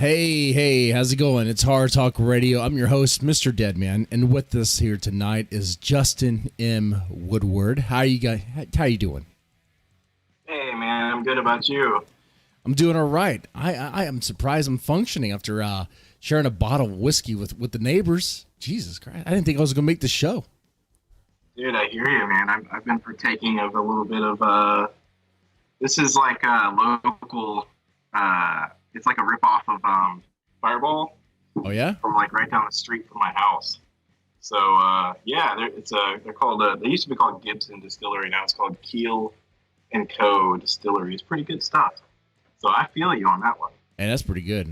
Hey, how's it going? It's Horror Talk Radio. I'm your host, MrDeadman, and with us here tonight is Justin M. Woodward. How you guys? How you doing? Hey, man, I'm good. About you? I'm doing all right. I am surprised I'm functioning after sharing a bottle of whiskey with the neighbors. Jesus Christ, I didn't think I was going to make the show. Dude, I hear you, man. I've been partaking of a little bit of this is like a local. It's like a ripoff of Fireball. Oh yeah, from like right down the street from my house. So yeah, they're called. They used to be called Gibson Distillery. Now it's called Keel and Co. Distillery. It's pretty good stuff. So I feel you on that one. And that's pretty good.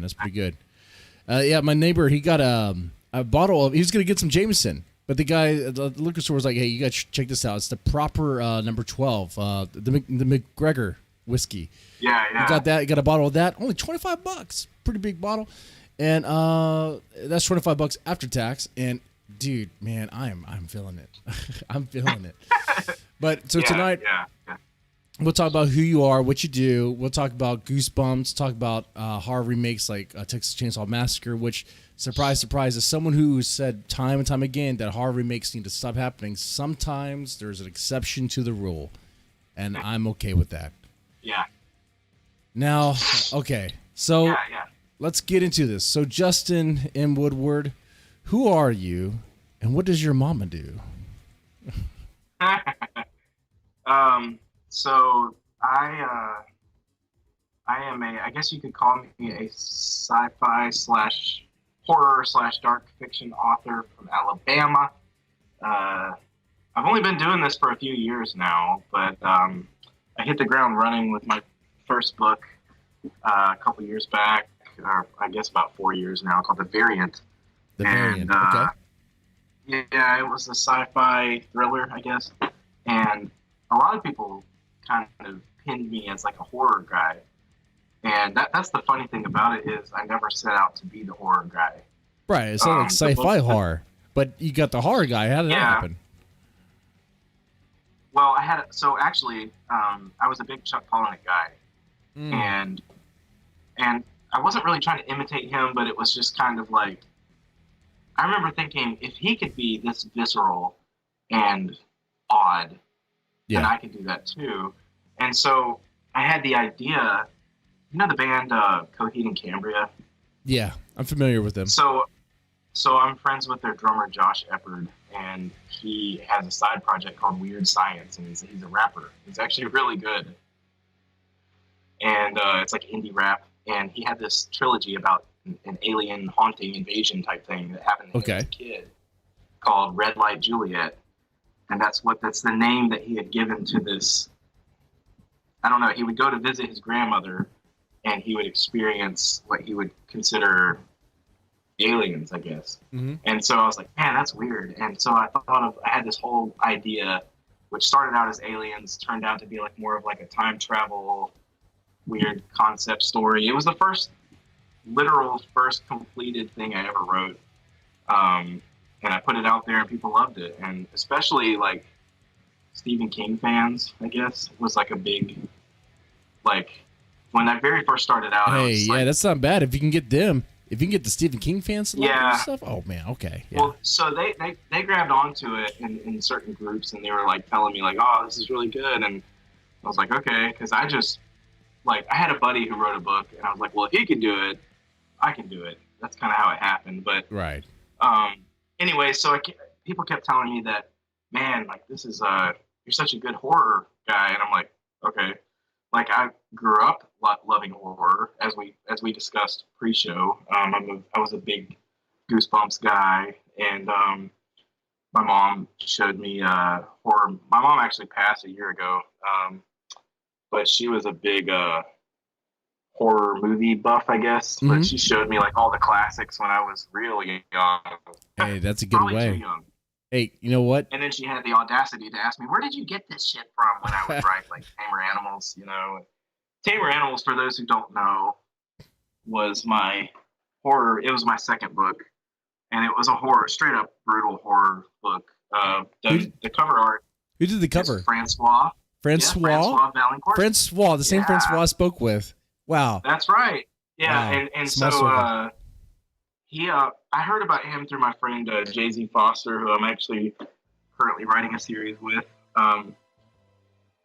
Yeah, my neighbor, he got a bottle of. He was gonna get some Jameson, but the guy at the liquor store was like, "Hey, you gotta check this out. It's the proper number 12, the McGregor whiskey." Yeah. You got that. You got a bottle of that. Only $25. Pretty big bottle, and that's $25 after tax. And dude, man, I'm feeling it. I'm feeling it. But so tonight, we'll talk about who you are, what you do. We'll talk about Goosebumps. Talk about horror remakes like Texas Chainsaw Massacre, which, surprise, surprise, is someone who said time and time again that horror remakes need to stop happening. Sometimes there's an exception to the rule, and I'm okay with that. Yeah. Now, okay, so let's get into this. So, Justin M. Woodward, who are you, and what does your mama do? So I am I guess you could call me a sci-fi / horror / dark fiction author from Alabama. I've only been doing this for a few years now, but I hit the ground running with my first book a couple years back, or I guess about 4 years now, called The Variant. Okay. Yeah, it was a sci-fi thriller, I guess. And a lot of people kind of pinned me as like a horror guy. And that's the funny thing about it is I never set out to be the horror guy. Right, it's not like sci-fi horror, but you got the horror guy. How did that happen? Well, I was a big Chuck Palahniuk guy. And I wasn't really trying to imitate him, but it was just kind of like, I remember thinking, if he could be this visceral and odd, then I could do that too. And so I had the idea, you know the band Coheed and Cambria? Yeah, I'm familiar with them. So I'm friends with their drummer, Josh Eppard, and he has a side project called Weird Science, and he's a rapper. He's actually really good. And it's like indie rap. And he had this trilogy about an alien haunting invasion type thing that happened to him as a kid called Red Light Juliet. And that's the name that he had given to this. I don't know. He would go to visit his grandmother and he would experience what he would consider aliens, I guess. Mm-hmm. And so I was like, man, that's weird. And so I had this whole idea, which started out as aliens, turned out to be like more of like a time travel weird concept story. It was the first completed thing I ever wrote. And I put it out there and people loved it. And especially like Stephen King fans, I guess, was like a big, like when I very first started out. Hey, that's not bad. If you can get them, if you can get the Stephen King fans to love and stuff. Oh man. Okay. Yeah. Well, so they grabbed onto it in certain groups and they were like telling me like, oh, this is really good. And I was like, okay. Cause I had a buddy who wrote a book, and I was like, well, if he can do it, I can do it. That's kind of how it happened. But anyway, so people kept telling me that, man, like this is you're such a good horror guy, and I'm like, okay. Like I grew up loving horror, as we discussed pre-show. I was a big Goosebumps guy, and my mom showed me horror. My mom actually passed a year ago. But she was a big horror movie buff, I guess. Mm-hmm. But she showed me like all the classics when I was real young. Hey, that's a good way. Too young. Hey, you know what? And then she had the audacity to ask me, where did you get this shit from when I would write like Tamer Animals, you know? Tamer Animals, for those who don't know, was my horror. It was my second book. And it was a straight up brutal horror book. The cover art. Who did the cover? Francois Valancourt. Francois, the same Francois I spoke with. Wow. That's right. Yeah, Wow. and Small so circle. he I heard about him through my friend Jay-Z Foster, who I'm actually currently writing a series with. Um,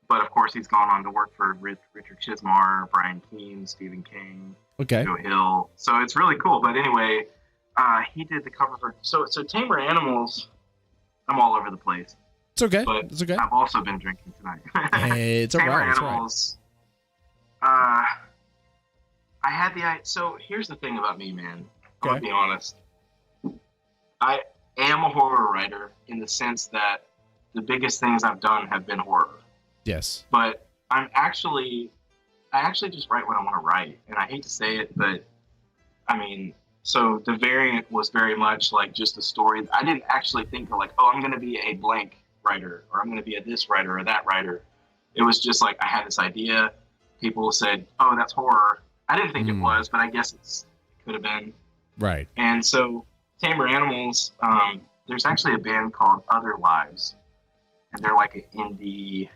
but of course, he's gone on to work for Richard Chizmar, Brian Keene, Stephen King, Okay. Joe Hill. So it's really cool. But anyway, he did the cover for so Tamer Animals. I'm all over the place, It's okay. but It's okay. I've also been drinking tonight. Hey, it's all Tamer right. It's all right. Animals. I had the so here's the thing about me, man. I'm gonna Okay. be honest. I am a horror writer in the sense that the biggest things I've done have been horror. Yes. But I actually just write what I want to write, and I hate to say it, but I mean, so the variant was very much like just a story. I didn't actually think of like, oh, I'm gonna be a blank writer, or I'm gonna be a this writer or that writer. It was just like I had this idea. People said, oh, that's horror. I didn't think it was, but I guess it could have been. Right. And so, Tamer Animals, there's actually a band called Other Lives, and they're like an indie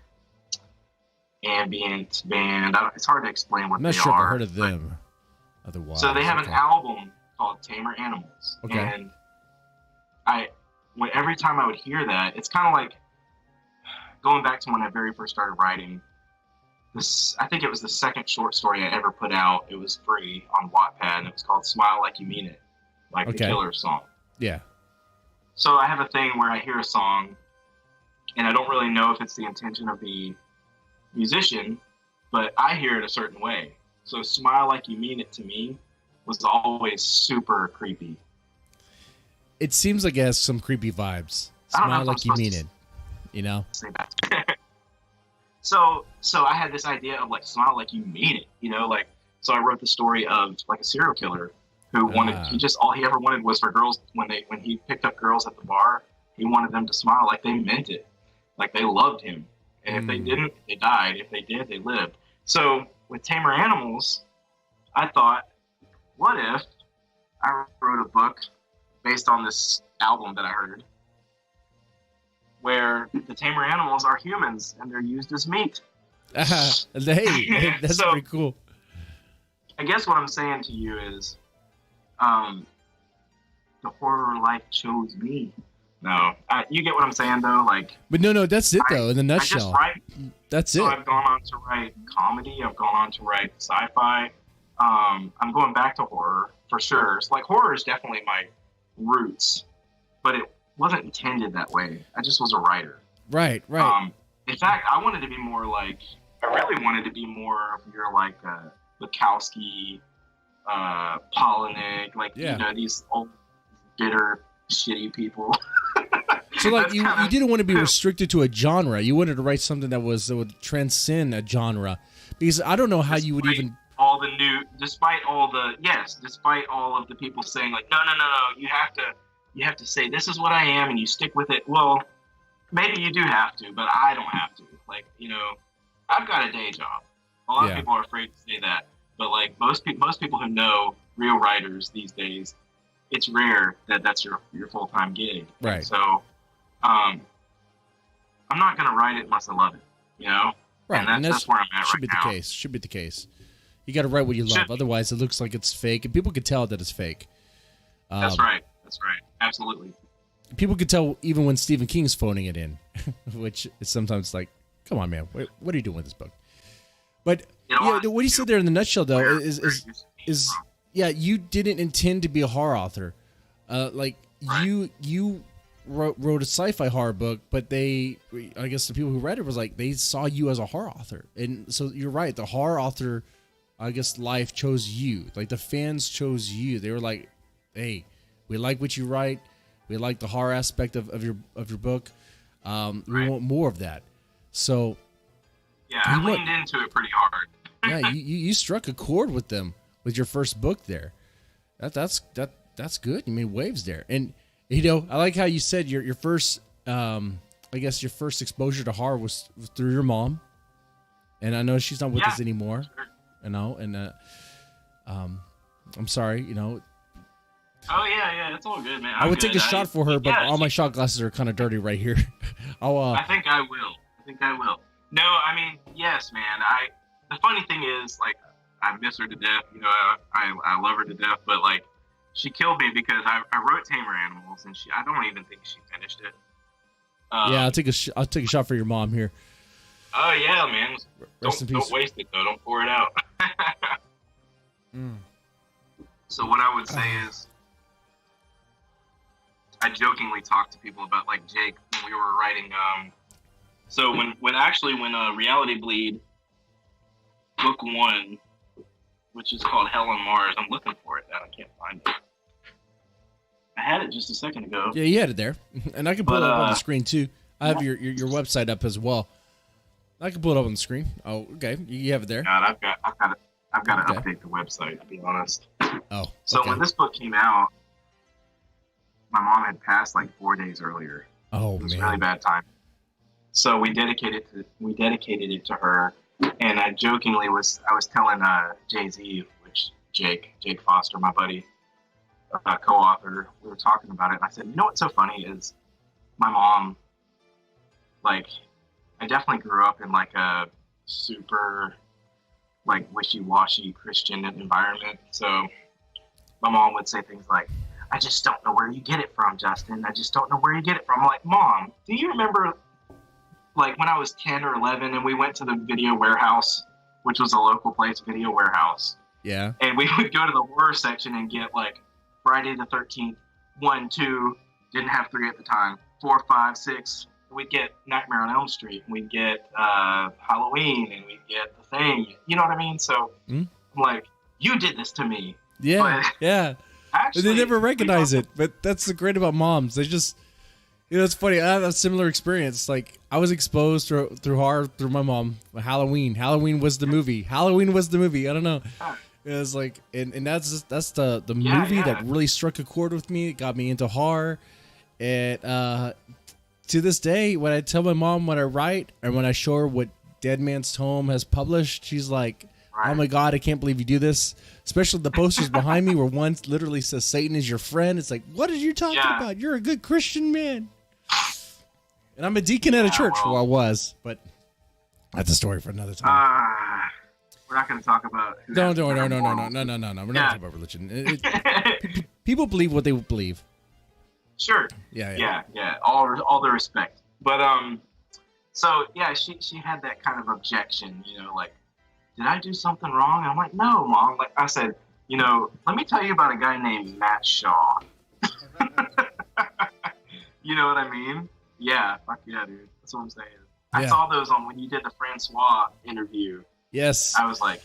ambient band. It's hard to explain what I'm not they sure are. if I heard of them. Otherwise. So they have okay. an album called Tamer Animals, Okay. and every time I would hear that, it's kind of like going back to when I very first started writing. I think it was the second short story I ever put out. It was free on Wattpad, and it was called "Smile Like You Mean It," like the Killers song. Yeah. So I have a thing where I hear a song, and I don't really know if it's the intention of the musician, but I hear it a certain way. So "Smile Like You Mean It" to me was always super creepy. It seems like it has some creepy vibes. Smile like you mean it. You know? Say that. So I had this idea of like smile like you mean it, you know, like so I wrote the story of like a serial killer who wanted all he ever wanted was for girls when he picked up girls at the bar, he wanted them to smile like they meant it. Like they loved him. And if they didn't, they died. If they did, they lived. So with Tamer Animals, I thought, what if I wrote a book based on this album that I heard, where the tamer animals are humans and they're used as meat. Hey, that's So, pretty cool. I guess what I'm saying to you is, the horror life chose me. No, you get what I'm saying though. Like, But no, that's it though. In the I just nutshell, write. that's So it. I've gone on to write comedy. I've gone on to write sci-fi. I'm going back to horror for sure. It's like horror is definitely my roots, but it wasn't intended that way. I just was a writer. Right. In fact, I wanted to be more like, I really wanted to be more of your like Bukowski, Polinick, like you know, these old bitter shitty people. So like you didn't want to be restricted to a genre. You wanted to write something that would transcend a genre, because I don't know how you would even. Despite all of the people saying like, no, you have to say this is what I am and you stick with it. Well, maybe you do have to, but I don't have to. Like, you know, I've got a day job. A lot of people are afraid to say that, but like most people who know real writers these days, it's rare that that's your full-time gig. Right. And so, I'm not gonna write it unless I love it. You know. Right. And that's where I'm at should right be now. the case. Should be the case. You got to write what you love. Otherwise, it looks like it's fake, and people can tell that it's fake. That's right. Absolutely. People can tell even when Stephen King's phoning it in, which is sometimes like, come on, man, what are you doing with this book? But what you said there in the nutshell, though, is you didn't intend to be a horror author. You wrote a sci-fi horror book, but I guess the people who read it was like, they saw you as a horror author. And so you're right, the horror author, I guess, life chose you. Like the fans chose you. They were like, hey, we like what you write. We like the horror aspect of your book. We want more of that. So yeah, I leaned into it pretty hard. Yeah, you struck a chord with them with your first book there. That's good. You made waves there. And you know, I like how you said your first I guess your first exposure to horror was through your mom. And I know she's not with us anymore. Sure. You know, and I'm sorry, you know. Oh yeah, it's all good, man. I would take a shot for her, but all my shot glasses are kind of dirty right here. I think I will. No, I mean, yes, man. The funny thing is, like, I miss her to death. You know, I love her to death. But like, she killed me because I wrote Tamer Animals, and I don't even think she finished it. Yeah, I'll take a shot for your mom here. Oh yeah, man. Rest in peace. Don't waste it though. Don't pour it out. So what I would say is, I jokingly talked to people about like Jake when we were writing. So when Reality Bleed book 1, which is called Hell on Mars, I'm looking for it now. I can't find it. I had it just a second ago. Yeah, you had it there, and I can pull it up on the screen too. I have your website up as well. I can pull it up on the screen. Oh, okay, you have it there. God, I've got to update the website, to be honest. Oh, so when this book came out, my mom had passed like 4 days earlier. Oh, it was man. a really bad time. So we dedicated it to her, and I was telling Jay-Z, which Jake Foster, my buddy, co-author, we were talking about it, and I said, you know what's so funny is my mom, like, I definitely grew up in like a super like wishy-washy Christian environment. So my mom would say things like, I just don't know where you get it from, Justin. I just don't know where you get it from. I'm like, Mom, do you remember like when I was 10 or 11 and we went to the Video Warehouse, which was a local place, Video Warehouse. Yeah. And we would go to the horror section and get like Friday the 13th, 1, 2, didn't have 3 at the time, 4, 5, 6. We'd get Nightmare on Elm Street, and we'd get Halloween, and we'd get The Thing. You know what I mean? So I'm like, you did this to me. Yeah, but yeah. Actually, they never recognize it, but that's the great about moms. They just, it's funny. I have a similar experience. Like, I was exposed through horror through my mom. Halloween. Halloween was the movie. I don't know. It was like, and that's the movie that really struck a chord with me. It got me into horror. And to this day, when I tell my mom what I write and when I show her what Dead Man's Tome has published, she's like, oh my God, I can't believe you do this. Especially the posters behind me where one literally says Satan is your friend. It's like, what are you talking about? You're a good Christian man. And I'm a deacon at a church. Well, I was, but that's a story for another time. We're not going to talk about. No. We're not talking about religion. People believe what they believe. Sure. Yeah. All the respect. But so yeah, she had that kind of objection, like, did I do something wrong? And I'm like, no, Mom. Like I said, let me tell you about a guy named Matt Shaw. You know what I mean? Yeah, fuck yeah, dude. That's what I'm saying. I saw those on when you did the Francois interview. Yes. I was like,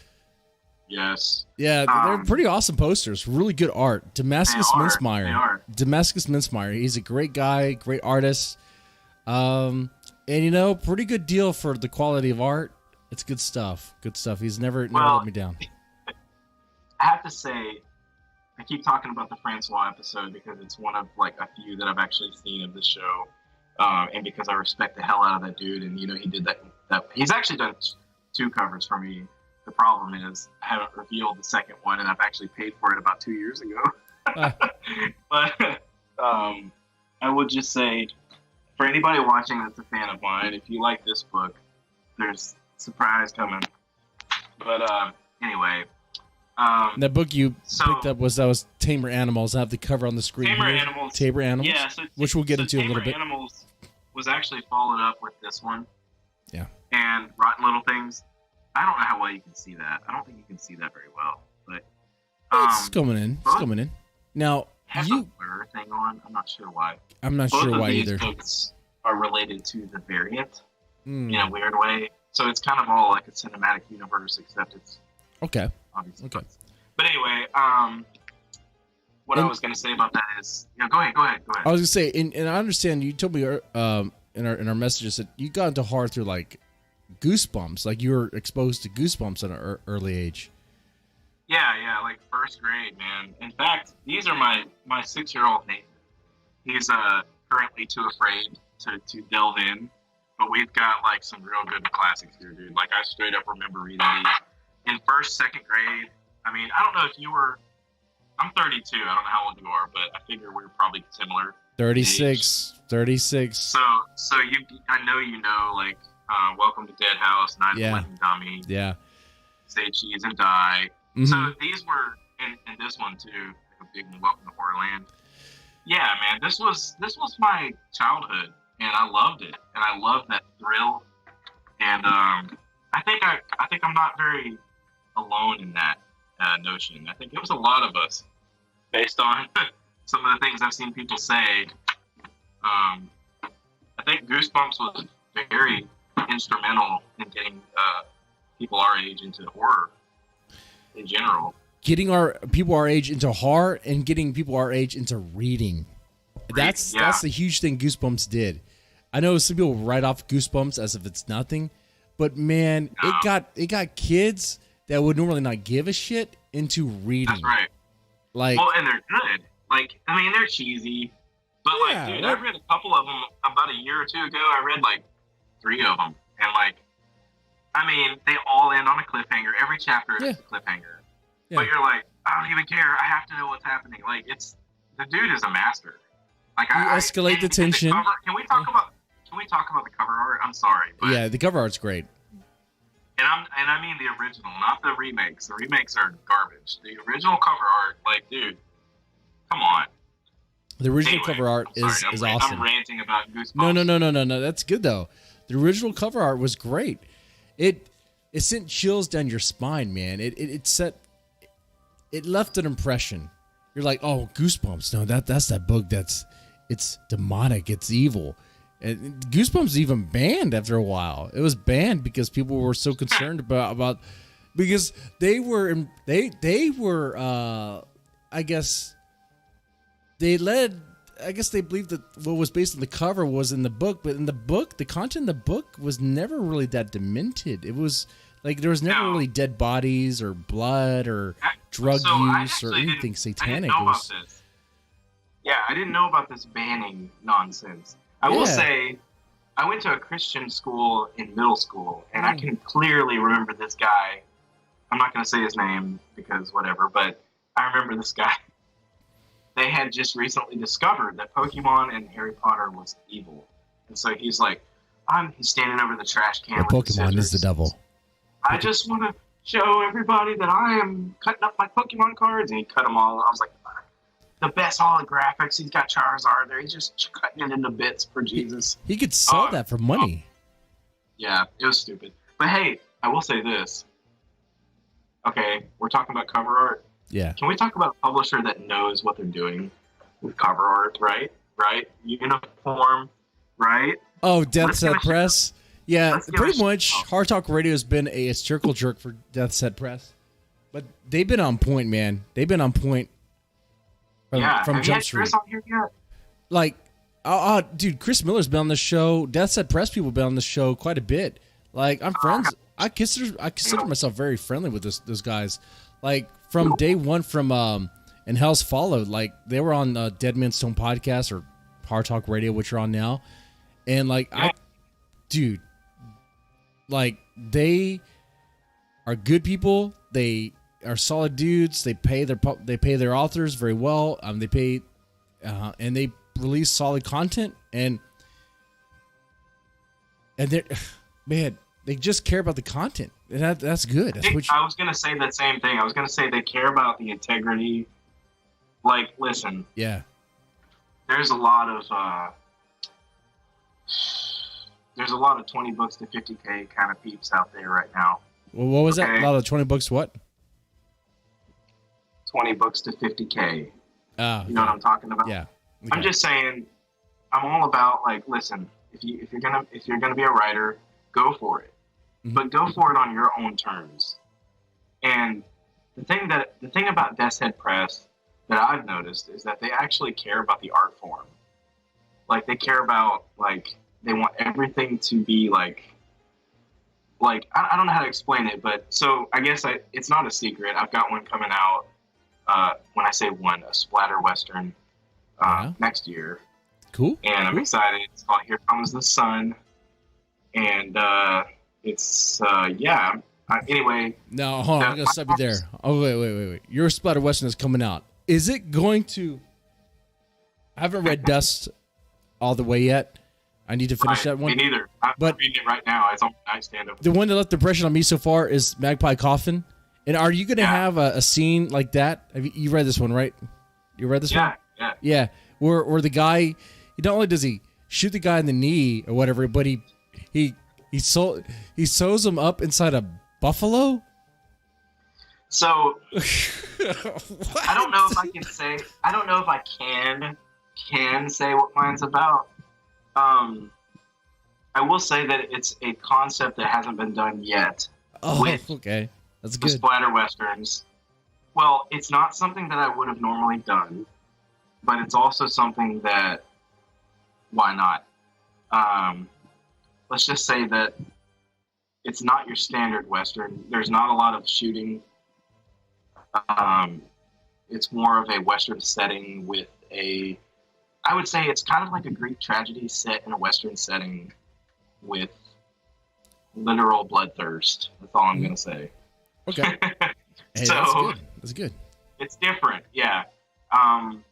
yes. Yeah, they're pretty awesome posters. Really good art. Damascus Mincemeyer. He's a great guy, great artist. And pretty good deal for the quality of art. It's good stuff. Good stuff. He's never let me down. I have to say, I keep talking about the Francois episode because it's one of like a few that I've actually seen of the show. And because I respect the hell out of that dude, and he did that he's actually done 2 covers for me. The problem is I haven't revealed the second one, and I've actually paid for it about 2 years ago. But I would just say, for anybody watching that's a fan of mine, if you like this book, there's a surprise coming. But anyway. That book you picked up was Tamer Animals. I have the cover on the screen. Tamer here. Animals. Tamer Animals. Yeah, which we'll get into a little bit. Tamer Animals was actually followed up with this one. Yeah. And Rotten Little Things. I don't know how well you can see that. I don't think you can see that very well, but it's coming in. It's coming in. Now has a blur thing on. I'm not sure why. I'm not sure why either. Both of these books are related to the variant in a weird way. So it's kind of all like a cinematic universe, except it's obviously. Okay. But anyway, what I was going to say about that is, go ahead. I was going to say, and I understand you told me in our messages that you got into horror through like Goosebumps, like you were exposed to Goosebumps at an early age. Yeah, like first grade, man. In fact, these are my 6-year-old Nathan. He's currently too afraid to delve in, but we've got like some real good classics here, dude. Like I straight up remember reading these in 1st, 2nd grade. I mean, I don't know if you were. I'm 32. I don't know how old you are, but I figure we're probably similar. 36. So I know like Welcome to Dead House, Night of the Living Dummy. Yeah. say cheese and die. Mhm. So these were, and this one too, like a big one, Welcome to Horrorland. Yeah, man, this was my childhood, and I loved it, and I loved that thrill. And I think I'm not very alone in that notion. I think it was a lot of us, based on some of the things I've seen people say. I think Goosebumps was very instrumental in getting people our age into horror in general. Getting people our age into horror and getting people our age into reading. That's the huge thing Goosebumps did. I know some people write off Goosebumps as if it's nothing, but man, it got kids that would normally not give a shit into reading. That's right. Like, well, and they're good. Like, I mean, they're cheesy, but like, dude, I read a couple of them about a year or two ago. I read like 3 of them, and like, I mean, they all end on a cliffhanger. Every chapter is a cliffhanger. Yeah. But you're like, I don't even care. I have to know what's happening. Like, the dude is a master. Like, you escalate the tension. Can we talk about the cover art? I'm sorry. But, yeah, the cover art's great. And I mean the original, not the remakes. The remakes are garbage. The original cover art, like, dude, come on. The original cover art is awesome. I'm ranting about Goosebumps. No. That's good though. The original cover art was great. It sent chills down your spine, man. It left an impression. You're like, oh, Goosebumps. No, that's that book. It's demonic. It's evil. And Goosebumps even banned after a while. It was banned because people were so concerned about because they were I guess they believed that what was based on the cover was in the book, but in the book, the content in the book was never really that demented. It was like there was never really dead bodies or blood or drug use or anything satanic. I didn't know about this banning nonsense. I will say, I went to a Christian school in middle school, and I can clearly remember this guy. I'm not going to say his name because whatever, but I remember this guy. They had just recently discovered that Pokemon and Harry Potter was evil. And so he's like, he's standing over the trash can with Pokemon is the devil. I just want to show everybody that I am cutting up my Pokemon cards. And he cut them all. I was like, the best holographics. He's got Charizard there. He's just cutting it into bits for Jesus. He could sell that for money. Yeah, it was stupid. But hey, I will say this. Okay, we're talking about cover art. Yeah. Can we talk about a publisher that knows what they're doing with cover art, right? Right? Uniform, right? Oh, Death Set Press. Yeah, pretty much. Hard Talk Radio has been a circle jerk for Death Set Press. But they've been on point, man. They've been on point. From Jump Street. Chris on here yet? Like, dude, Chris Miller's been on the show. Death Set Press people have been on the show quite a bit. Like, I'm friends. I consider myself very friendly with those guys. Like, from day one, from and Hell's Followed. Like, they were on Dead Man's Stone podcast or Hard Talk Radio, which you're on now. And like, dude, like, they are good people. They are solid dudes. They pay their authors very well. They pay, and they release solid content, and they're, man, they just care about the content, and that's good. I was gonna say that same thing. I was gonna say they care about the integrity. Like, listen, there's a lot of 20 books to 50K kind of peeps out there right now. Well, what was that? A lot of 20 books. What? 20 books to 50K. You know what I'm talking about? Yeah. Okay. I'm just saying, I'm all about, like, listen, if you're gonna be a writer, go for it, but go for it on your own terms. And the thing about Death's Head Press that I've noticed is that they actually care about the art form. Like, they care about, like, they want everything to be like I don't know how to explain it, but so I guess it's not a secret. I've got one coming out. When I say one, a splatter western next year. Cool. And I'm excited. It's called Here Comes the Sun. And it's anyway. No, hold on. I'm gonna stop you there. Oh wait. Your splatter western is coming out. Is it going to? I haven't read Dust all the way yet, I need to finish that one. Me neither. I'm reading it right now. It's on my nightstand. The one that left the impression on me so far is Magpie Coffin. And are you going to have a scene like that? You read this one, right? You read this one? Yeah. Where the guy, not only does he shoot the guy in the knee or whatever, but he sews him up inside a buffalo. So I don't know if I can say. I don't know if I can say what mine's about. I will say that it's a concept that hasn't been done yet. Oh, okay. That's good. Splatter westerns. Well, it's not something that I would have normally done, but it's also something that, why not? Let's just say that it's not your standard western. There's not a lot of shooting. It's more of a western setting with I would say it's kind of like a Greek tragedy set in a western setting with literal bloodthirst. That's all I'm going to say. Okay. Hey, so that's good. It's different, yeah. And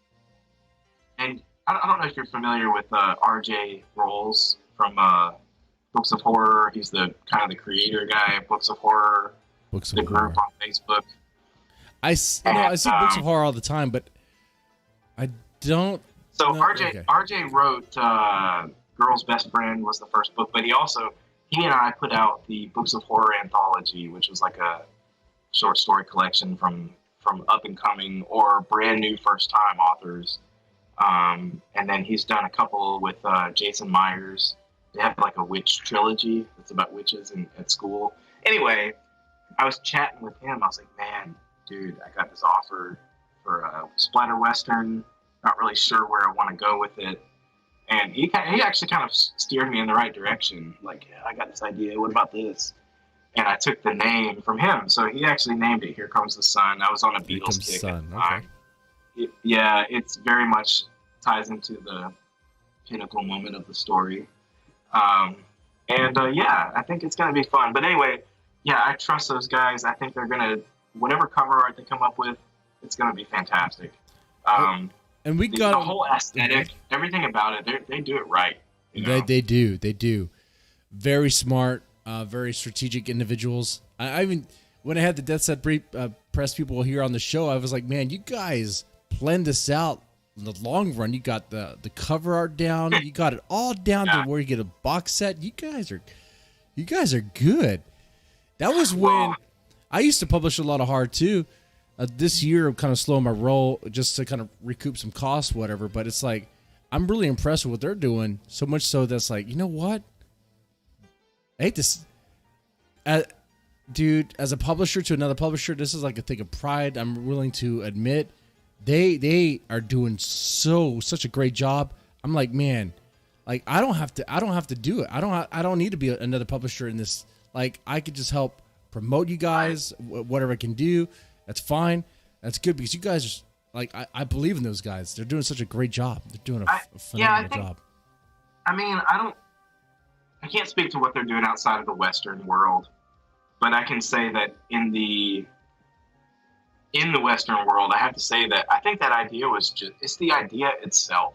I don't know if you're familiar with R.J. Rolls from Books of Horror. He's the kind of the creator guy of Books of Horror. Group on Facebook. I see Books of Horror all the time, but I don't. So RJ wrote Girl's Best Friend was the first book, but he and I put out the Books of Horror anthology, which was like a short story collection from up and coming or brand new first time authors. And then he's done a couple with Jason Myers. They have like a witch trilogy that's about witches at school. Anyway, I was chatting with him. I was like, man, dude, I got this offer for a splatter western. Not really sure where I want to go with it. And he actually kind of steered me in the right direction. Like, yeah, I got this idea. What about this? And I took the name from him. So he actually named it Here Comes the Sun. I was on a Beatles kick at the time. Okay. It's very much ties into the pinnacle moment of the story. I think it's going to be fun. But anyway, yeah, I trust those guys. I think they're going to, whatever cover art they come up with, it's going to be fantastic. And we got the whole aesthetic, everything about it. They do it right. You know? They do. Very smart, very strategic individuals. I even when I had the Death Set press people here on the show, I was like, man, you guys planned this out in the long run. You got the cover art down. You got it all down to where you get a box set. You guys are good. That was when I used to publish a lot of horror too. This year, I'm kind of slowing my roll just to kind of recoup some costs, whatever. But it's like, I'm really impressed with what they're doing. So much so that's like, you know what? I hate this. Dude, as a publisher to another publisher, this is like a thing of pride. I'm willing to admit they are doing such a great job. I'm like, man, like I don't have to do it. I don't need to be another publisher in this. Like I could just help promote you guys, whatever I can do. That's fine. That's good because you guys are like I believe in those guys. They're doing such a great job. They're doing a phenomenal job. I mean, I can't speak to what they're doing outside of the Western world, but I can say that in the Western world, I have to say that I think that idea it's the idea itself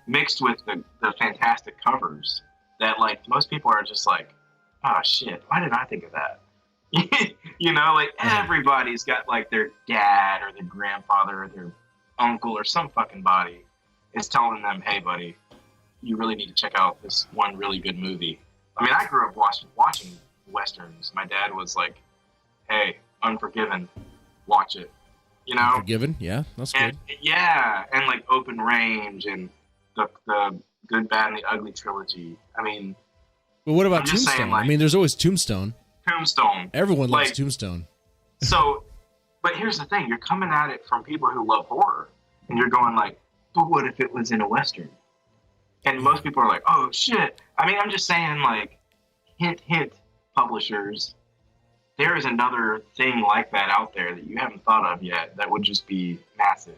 mixed with the fantastic covers that like most people are just like, oh shit, why didn't I think of that? You know, like everybody's got like their dad or their grandfather or their uncle or some fucking body is telling them, hey buddy, you really need to check out this one really good movie. I mean, I grew up watching westerns. My dad was like, hey, Unforgiven, watch it. You know? Unforgiven, yeah, that's good. Yeah, and like Open Range and the Good, Bad, and the Ugly trilogy. I mean, but what about Tombstone? Saying, like, I mean, there's always Tombstone. Everyone loves Tombstone. So, but here's the thing: you're coming at it from people who love horror, and you're going like, "But what if it was in a western?" And most people are like, "Oh shit!" I mean, I'm just saying, like, hint, hint, publishers. There is another thing like that out there that you haven't thought of yet that would just be massive.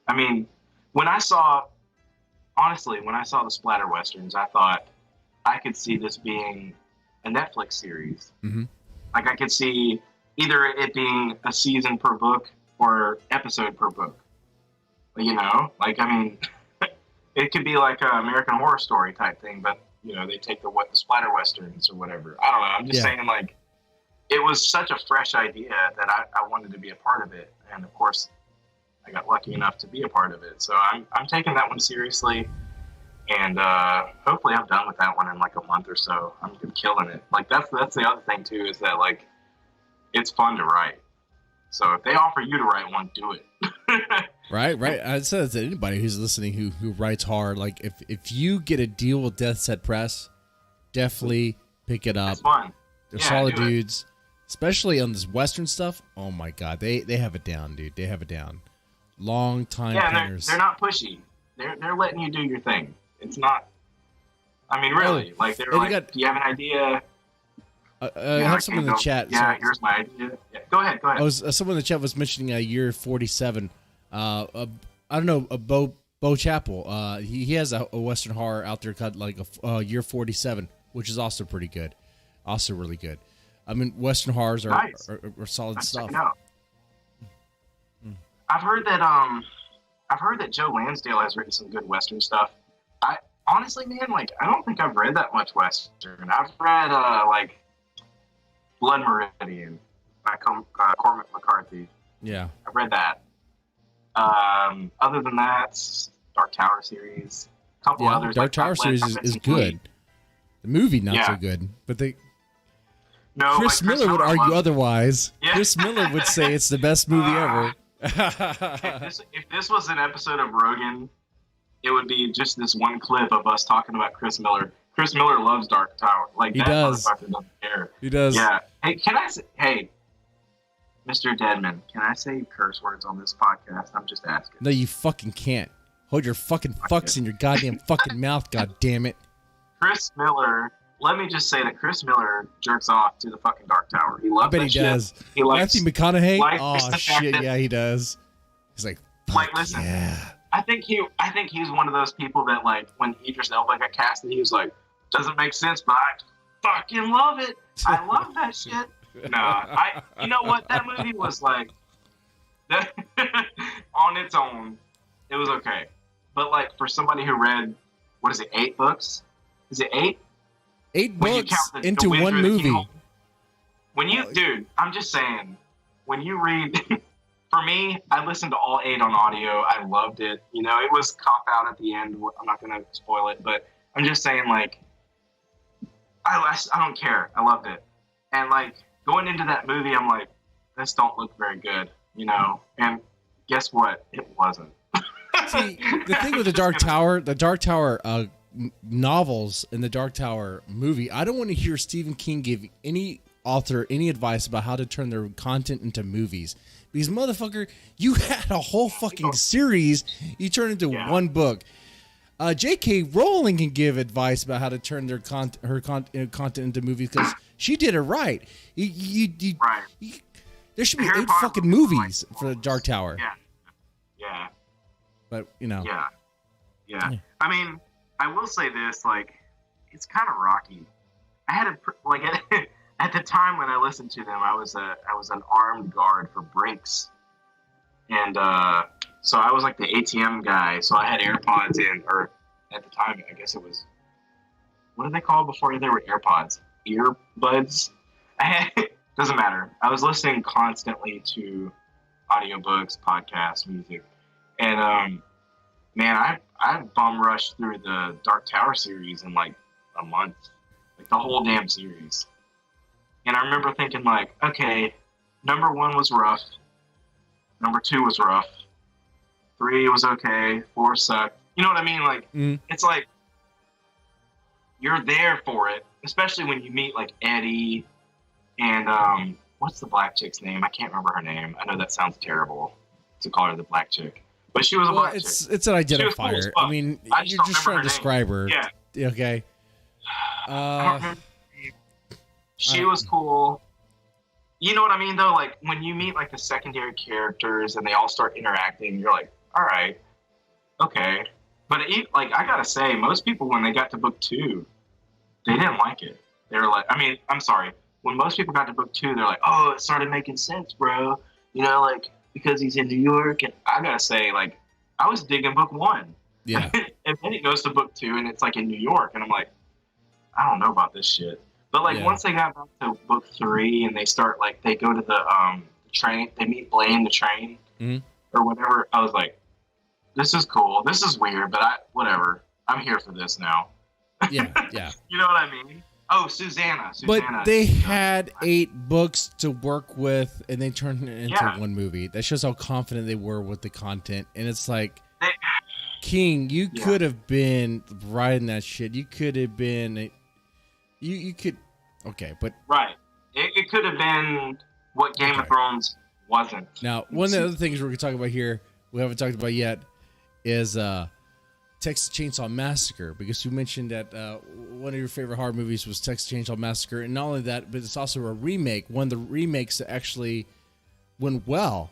I mean, when I saw the splatter westerns, I thought I could see this being a Netflix series. Mm-hmm. Like I could see either it being a season per book or episode per book. You know, like I mean, it could be like an American Horror Story type thing, but you know, they take the splatter westerns or whatever. I don't know. I'm just saying, like, it was such a fresh idea that I wanted to be a part of it, and of course, I got lucky enough to be a part of it. So I'm taking that one seriously, and hopefully I'm done with that one in like a month or so. I'm killing it. Like that's the other thing too, is that like it's fun to write. So if they offer you to write one, do it. Right. I said that to anybody who's listening who writes hard. Like if you get a deal with Death Set Press, definitely pick it up. It's fun. They're solid dudes, especially on this Western stuff. Oh my God, they have it down, dude. They have it down. Long time. Yeah, they're not pushy. They're letting you do your thing. It's not. I mean, really, like they're like, do you have an idea? I have someone in the chat. Yeah, here's my idea. Yeah, go ahead. Someone in the chat was mentioning year 47. I don't know, Bo Chappell. He has a Western horror out there called like a year 47, which is also pretty good, also really good. I mean, Western horrors are solid stuff. I've heard that Joe Lansdale has written some good Western stuff. I honestly, man, like I don't think I've read that much Western. I've read like Blood Meridian by Cormac McCarthy. Yeah, I've read that. Other than that, Dark Tower series, a couple others. Dark Tower series is good. The movie not so good, but Chris Miller would argue otherwise. Yeah. Chris Miller would say it's the best movie ever. If this was an episode of Rogan, it would be just this one clip of us talking about Chris Miller. Chris Miller loves Dark Tower. Like, that motherfucker doesn't care. He does. Yeah. Hey, MrDeadman, can I say curse words on this podcast? I'm just asking. No, you fucking can't. Hold your fucking fucks in your goddamn fucking mouth, god damn it. Chris Miller, let me just say that Chris Miller jerks off to the fucking Dark Tower. He loves that shit. I bet he does. He likes Matthew McConaughey? Oh, shit, yeah, he does. He's like, listen, yeah. I think he's one of those people that, like, when Idris Elba got casted, he was like, doesn't make sense, but I fucking love it. I love that shit. You know what? That movie was like, on its own, it was okay. But like for somebody who read, what is it, 8 books? Is it 8? 8 books into one movie. Dude, I'm just saying, when you read, for me, I listened to all 8 on audio. I loved it. You know, it was cop out at the end. I'm not going to spoil it, but I'm just saying, like, I don't care. I loved it. And like going into that movie, I'm like, this don't look very good, you know? And guess what? It wasn't. See, the thing with the Dark Tower novels and the Dark Tower movie, I don't want to hear Stephen King give any author any advice about how to turn their content into movies. Because motherfucker, you had a whole fucking series you turned into one book. J.K. Rowling can give advice about how to turn her content into movies because she did it right. There should be 8 fucking movies for the Dark Tower. Yeah. But, you know. Yeah. I mean, I will say this, like, it's kind of rocky. I had at the time when I listened to them, I was an armed guard for Brinks. And, so I was like the ATM guy. So I had AirPods in, or at the time, I guess it was, what did they call before there were AirPods? Earbuds? Doesn't matter. I was listening constantly to audiobooks, podcasts, music. And, man, I bum rushed through the Dark Tower series in like a month. Like the whole damn series. And I remember thinking like, okay, number 1 was rough. Number 2 was rough. 3 was okay. 4 sucked. You know what I mean? Like, It's like, you're there for it, especially when you meet like Eddie and, what's the black chick's name? I can't remember her name. I know that sounds terrible to call her the black chick, but she was a black chick. It's an identifier. Cool, I mean, you're just trying to describe her. Yeah. Okay. She was cool. You know what I mean, though? Like, when you meet, like, the secondary characters and they all start interacting, you're like, all right, okay. But, I gotta say, most people, when they got to book 2, they didn't like it. They were like, I'm sorry. When most people got to book 2, they're like, oh, it started making sense, bro. You know, like, because he's in New York. And I gotta say, like, I was digging book 1. Yeah. And then it goes to book 2, and it's like in New York, and I'm like, I don't know about this shit. But like once they got back to book 3, and they start like they go to the train, they meet Blaine the train or whatever. I was like, this is cool. This is weird, but whatever. I'm here for this now. Yeah. You know what I mean? Oh, Susanna. But they had 8 books to work with, and they turned it into one movie. That shows how confident they were with the content. And it's like, King, you could have been writing that shit. You could have been, you could, okay, but right. It could have been what Game of Thrones wasn't. Now, one of the other things we're gonna talk about here, we haven't talked about yet, is Texas Chainsaw Massacre, because you mentioned that one of your favorite horror movies was Texas Chainsaw Massacre, and not only that, but it's also a remake. One of the remakes that actually went well.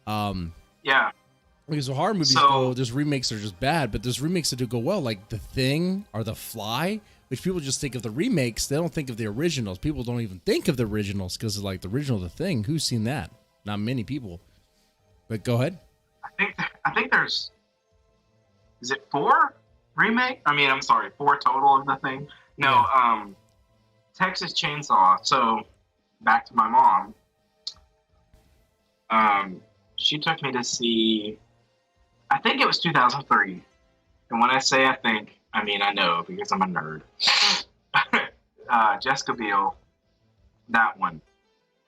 Yeah. Because the horror movies go, there's remakes that are just bad, but there's remakes that do go well, like The Thing or The Fly, which people just think of the remakes. They don't think of the originals. People don't even think of the originals because like the original The Thing. Who's seen that? Not many people. But go ahead. I think there's, is it 4 remake? I mean, I'm sorry, 4 total of The Thing. No, Texas Chainsaw. So back to my mom. She took me to see, I think it was 2003. And when I say I think, I mean I know because I'm a nerd. Jessica Biel, that one.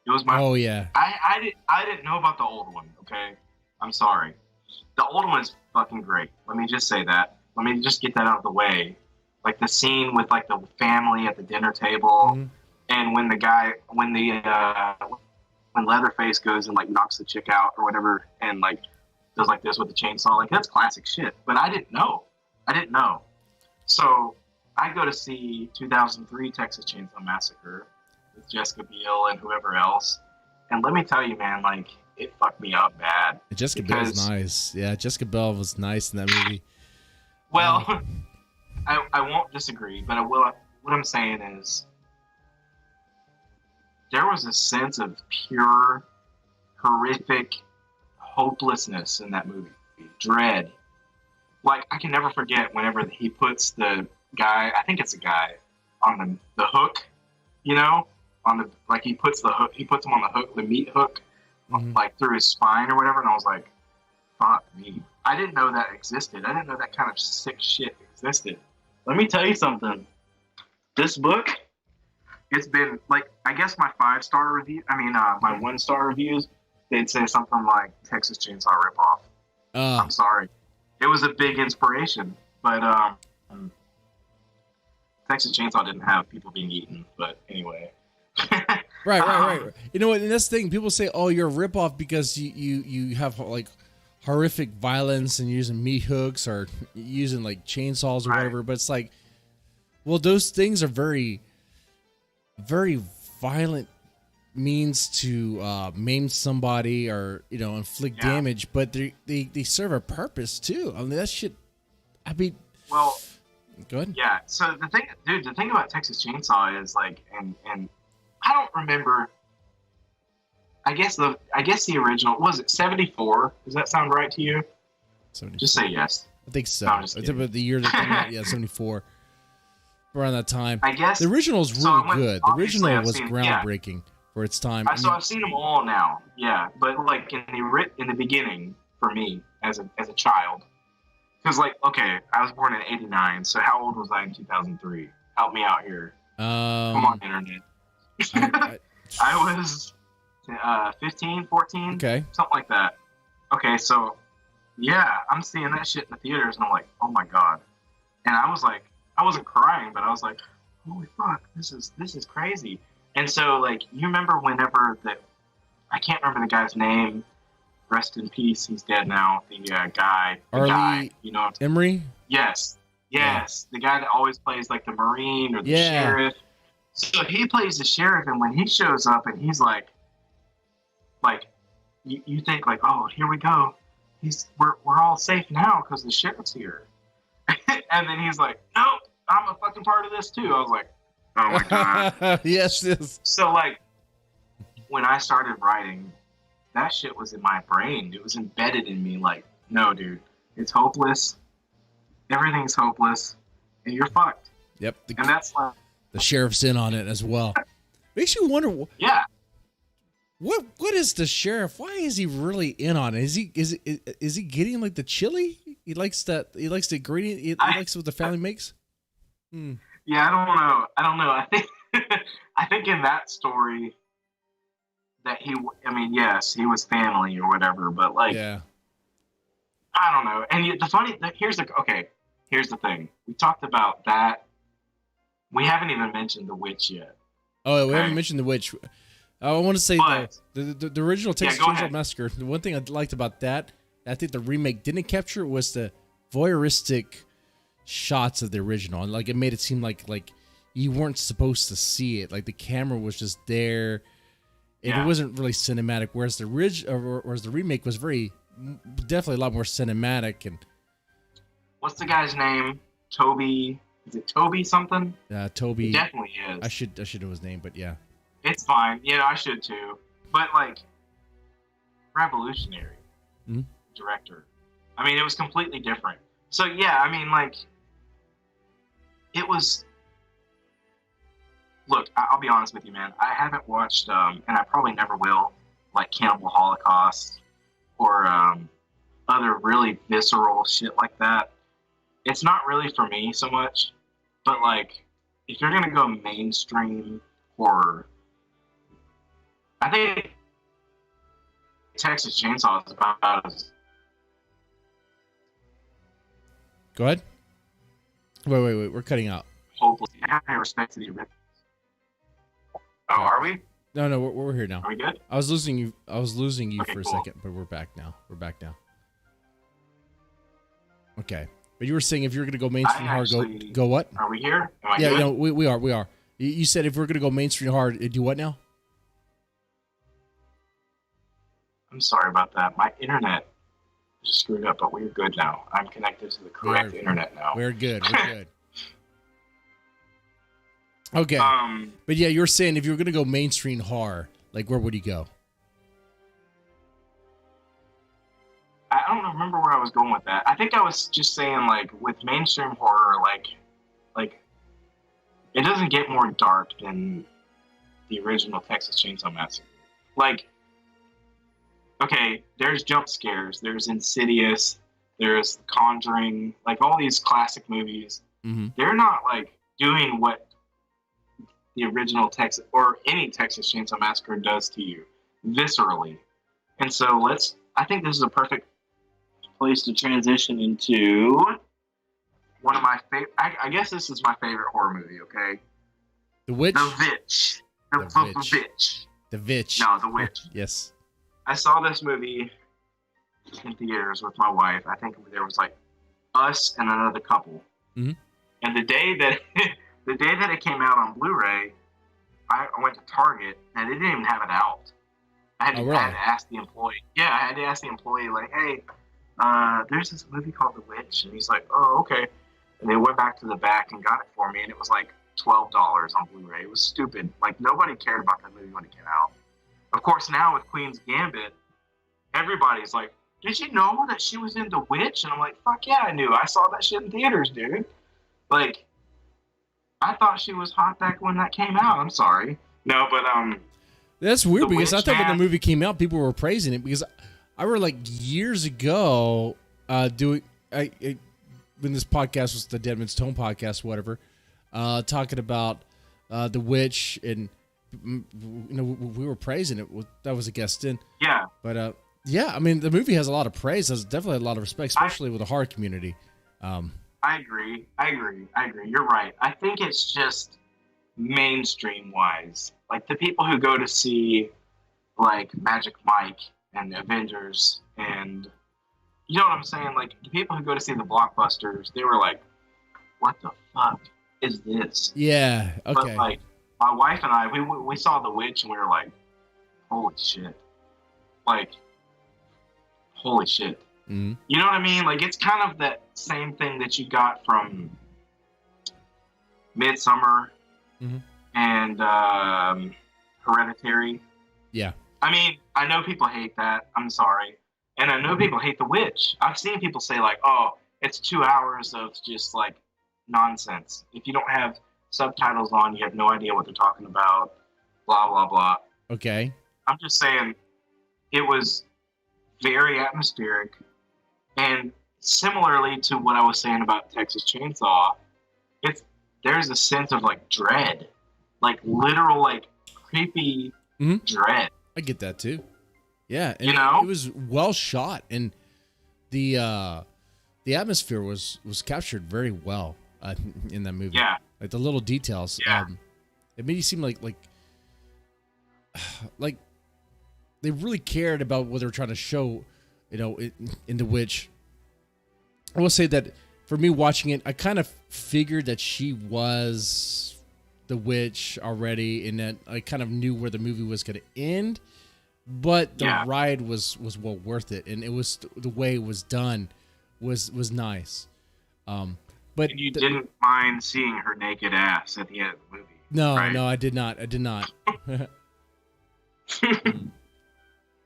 It was my. Oh yeah. I didn't know about the old one. Okay, I'm sorry. The old one is fucking great. Let me just say that. Let me just get that out of the way. Like the scene with like the family at the dinner table, and when Leatherface goes and like knocks the chick out or whatever, and like does like this with the chainsaw, like that's classic shit. But I didn't know. So I go to see 2003 Texas Chainsaw Massacre with Jessica Biel and whoever else, and let me tell you, man, like it fucked me up bad. Jessica Biel was nice. Yeah, Jessica Biel was nice in that movie. Well, I won't disagree, but I will. What I'm saying is, there was a sense of pure, horrific hopelessness in that movie. Dread. Like, I can never forget whenever he puts the guy, I think it's a guy, on the hook, you know? Like, he puts him on the hook, the meat hook, like, through his spine or whatever, and I was like, fuck me. I didn't know that existed. I didn't know that kind of sick shit existed. Let me tell you something. This book, it's been, like, I guess my 5-star review, my 1-star reviews, they'd say something like Texas Chainsaw ripoff. I'm sorry. It was a big inspiration, but Texas Chainsaw didn't have people being eaten, but anyway. Right. You know what, and that's the thing. People say, oh, you're a ripoff because you have, like, horrific violence and using meat hooks or using, like, chainsaws or whatever, but it's like, well, those things are very, very violent means to maim somebody or, you know, inflict damage, but they serve a purpose too. I mean, that shit, well, go ahead. Yeah, so the thing about Texas Chainsaw is like, and I don't remember, I guess the original, was it 74? Does that sound right to you? 74. Just say yes. I think so. I think about the year that came out, 74. Around that time. I guess the original is really good. The original was groundbreaking for its time. So I've seen them all now. Yeah, but like in the beginning for me as a child, because like I was born in '89. So how old was I in 2003? Help me out here. Come on, internet. I was 15, 14, something like that. Okay, so yeah, I'm seeing that shit in the theaters, and I'm like, oh my god. And I was like, I wasn't crying, but I was like, holy fuck, this is crazy. And so, like, you remember whenever I can't remember the guy's name, rest in peace, he's dead now, the guy, you know. Emery? Yes, the guy that always plays, like, the Marine or the sheriff. So he plays the sheriff, and when he shows up and he's like, you think, like, oh, here we go. We're all safe now because the sheriff's here. And then he's like, nope, I'm a fucking part of this too. I was like, oh my god. Yes. So like, when I started writing, that shit was in my brain. It was embedded in me. Like, no, dude, it's hopeless. everything's hopeless, and you're fucked. Yep. And that's like, The sheriff's in on it as well. Makes you wonder. yeah. What is the sheriff? Why is he really in on it? Is he getting like the chili? He likes the ingredient. He likes what the family makes. Yeah, I don't know. I think I think in that story that yes, he was family or whatever, but like, Yeah. I don't know. And here's the thing. We talked about that. We haven't even mentioned the witch yet. Oh, we haven't mentioned the witch. I want to say the original Texas Chainsaw Massacre. The one thing I liked about that, I think the remake didn't capture, was the voyeuristic shots of the original. Like, it made it seem like you weren't supposed to see it. Like, the camera was just there, and it wasn't really cinematic. Whereas the remake was definitely a lot more cinematic. And what's the guy's name? Toby. Is it Toby something? Toby. It definitely is. I should know his name, but yeah. It's fine. Yeah, I should too. But like, revolutionary director. I mean, it was completely different. So yeah, I mean, like, it was. Look, I'll be honest with you, man. I haven't watched, and I probably never will, like Cannibal Holocaust or other really visceral shit like that. It's not really for me so much. But like, if you're gonna go mainstream horror, I think Texas Chainsaw is about as. Go ahead. Wait. We're cutting out. Hopeless. I have respect to the original. Oh, are we? No, we're here now. Are we good? I was losing you Okay, for a cool. second, but we're back now. Okay. But you were saying if you're going to go mainstream hard, go what? Are we here? Am I yeah, good? no, we are. You said if we're going to go mainstream hard, do what now? I'm sorry about that. My internet just screwed up, but we're good now. I'm connected to the correct internet now. We're good. Okay. But yeah, you're saying if you're going to go mainstream horror, like, where would you go? I don't remember where I was going with that. I think I was just saying, like, with mainstream horror, like it doesn't get more dark than the original Texas Chainsaw Massacre. Like, okay, there's jump scares, there's Insidious, there's Conjuring, like all these classic movies. Mm-hmm. They're not like doing what the original Texas or any Texas Chainsaw Massacre does to you viscerally. And so I think this is a perfect place to transition into one of my favorite. I guess this is my favorite horror movie. Okay, The Witch. The Witch. The Witch. The Witch. No, The Witch. Yes. I saw this movie in theaters with my wife. I think there was like us and another couple. Mm-hmm. And the day that it came out on Blu-ray, I went to Target and they didn't even have it out. I had to ask the employee. Yeah, I had to ask the employee, like, hey, there's this movie called The Witch. And he's like, oh, okay. And they went back to the back and got it for me, and it was like $12 on Blu-ray. It was stupid. Like, nobody cared about that movie when it came out. Of course, now with Queen's Gambit, everybody's like, did you know that she was in The Witch? And I'm like, fuck yeah, I knew. I saw that shit in theaters, dude. Like, I thought she was hot back when that came out. I'm sorry. No, but that's weird, because I thought when the man, movie came out, people were praising it, because I remember like years ago when this podcast was the Deadman's Tone podcast, whatever, talking about The Witch, and we were praising it. That was a guest in. Yeah. But yeah, I mean, the movie has a lot of praise. There's definitely a lot of respect, especially with the horror community. I agree. You're right. I think it's just mainstream wise. Like, the people who go to see like Magic Mike and the Avengers, and you know what I'm saying? Like, the people who go to see the blockbusters, they were like, what the fuck is this? Yeah, okay. But like, my wife and I, we saw The Witch and we were like, holy shit. Like, holy shit. Mm-hmm. You know what I mean? Like, it's kind of that same thing that you got from Midsummer and Hereditary. Yeah. I mean, I know people hate that. I'm sorry. And I know people hate The Witch. I've seen people say, like, oh, it's 2 hours of just like nonsense. If you don't have subtitles on, you have no idea what they're talking about. Blah blah blah. Okay. I'm just saying, it was very atmospheric, and similarly to what I was saying about Texas Chainsaw, it's there's a sense of like dread, like literal like creepy dread. I get that too. Yeah, and You know? it was well shot, and the atmosphere was captured very well in that movie. Yeah. Like the little details. Yeah. It made you seem like they really cared about what they were trying to show, you know, in The Witch. I will say that for me watching it, I kind of figured that she was the witch already, and that I kind of knew where the movie was going to end. But the ride was well worth it, and it was the way it was done was nice. But and you didn't mind seeing her naked ass at the end of the movie. No, right? no, I did not. It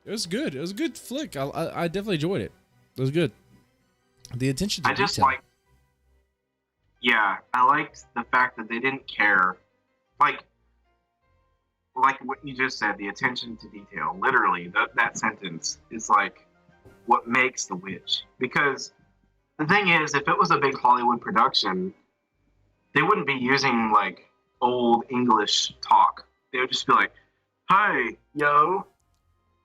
was good. It was a good flick. I definitely enjoyed it. It was good. The attention to detail. I liked the fact that they didn't care. Like what you just said, the attention to detail. Literally, that sentence is like what makes The Witch. Because the thing is, if it was a big Hollywood production, they wouldn't be using like old English talk. They would just be like, "Hey, yo,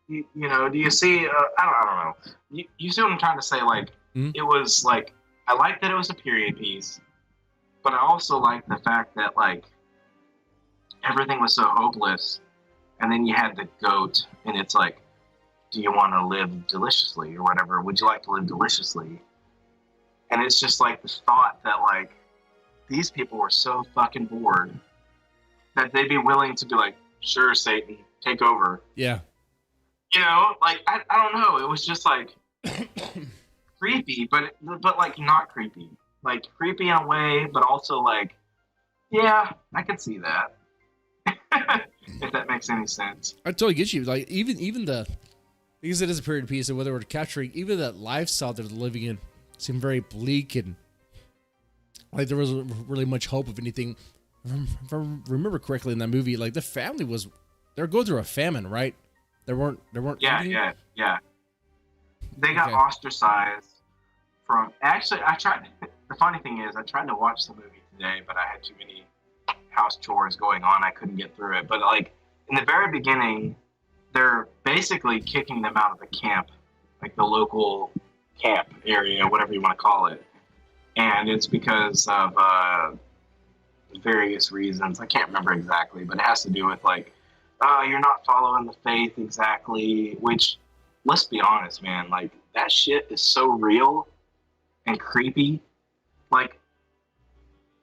you know, do you see?" I don't know. You see what I'm trying to say? Like, it was like, I like that it was a period piece, but I also like the fact that like everything was so hopeless, and then you had the goat, and it's like, do you want to live deliciously or whatever? Would you like to live deliciously? And it's just like the thought that like these people were so fucking bored that they'd be willing to be like, sure, Satan, take over. Yeah. You know, like I don't know. It was just like creepy, but like not creepy. Like creepy in a way, but also like, yeah, I could see that. If that makes any sense. I totally get you. Like even the, because it is a period piece, and whether we're capturing even that lifestyle they're living in seemed very bleak, and like there wasn't really much hope of anything. If I remember correctly in that movie, like the family they're going through a famine, right? They weren't. Yeah. They got ostracized from. Actually, I tried. The funny thing is, I tried to watch the movie today, but I had too many house chores going on. I couldn't get through it. But like in the very beginning, they're basically kicking them out of the camp, like the local camp area, whatever you want to call it. And it's because of various reasons. I can't remember exactly, but it has to do with like, you're not following the faith exactly, which, let's be honest, man, like that shit is so real and creepy. Like,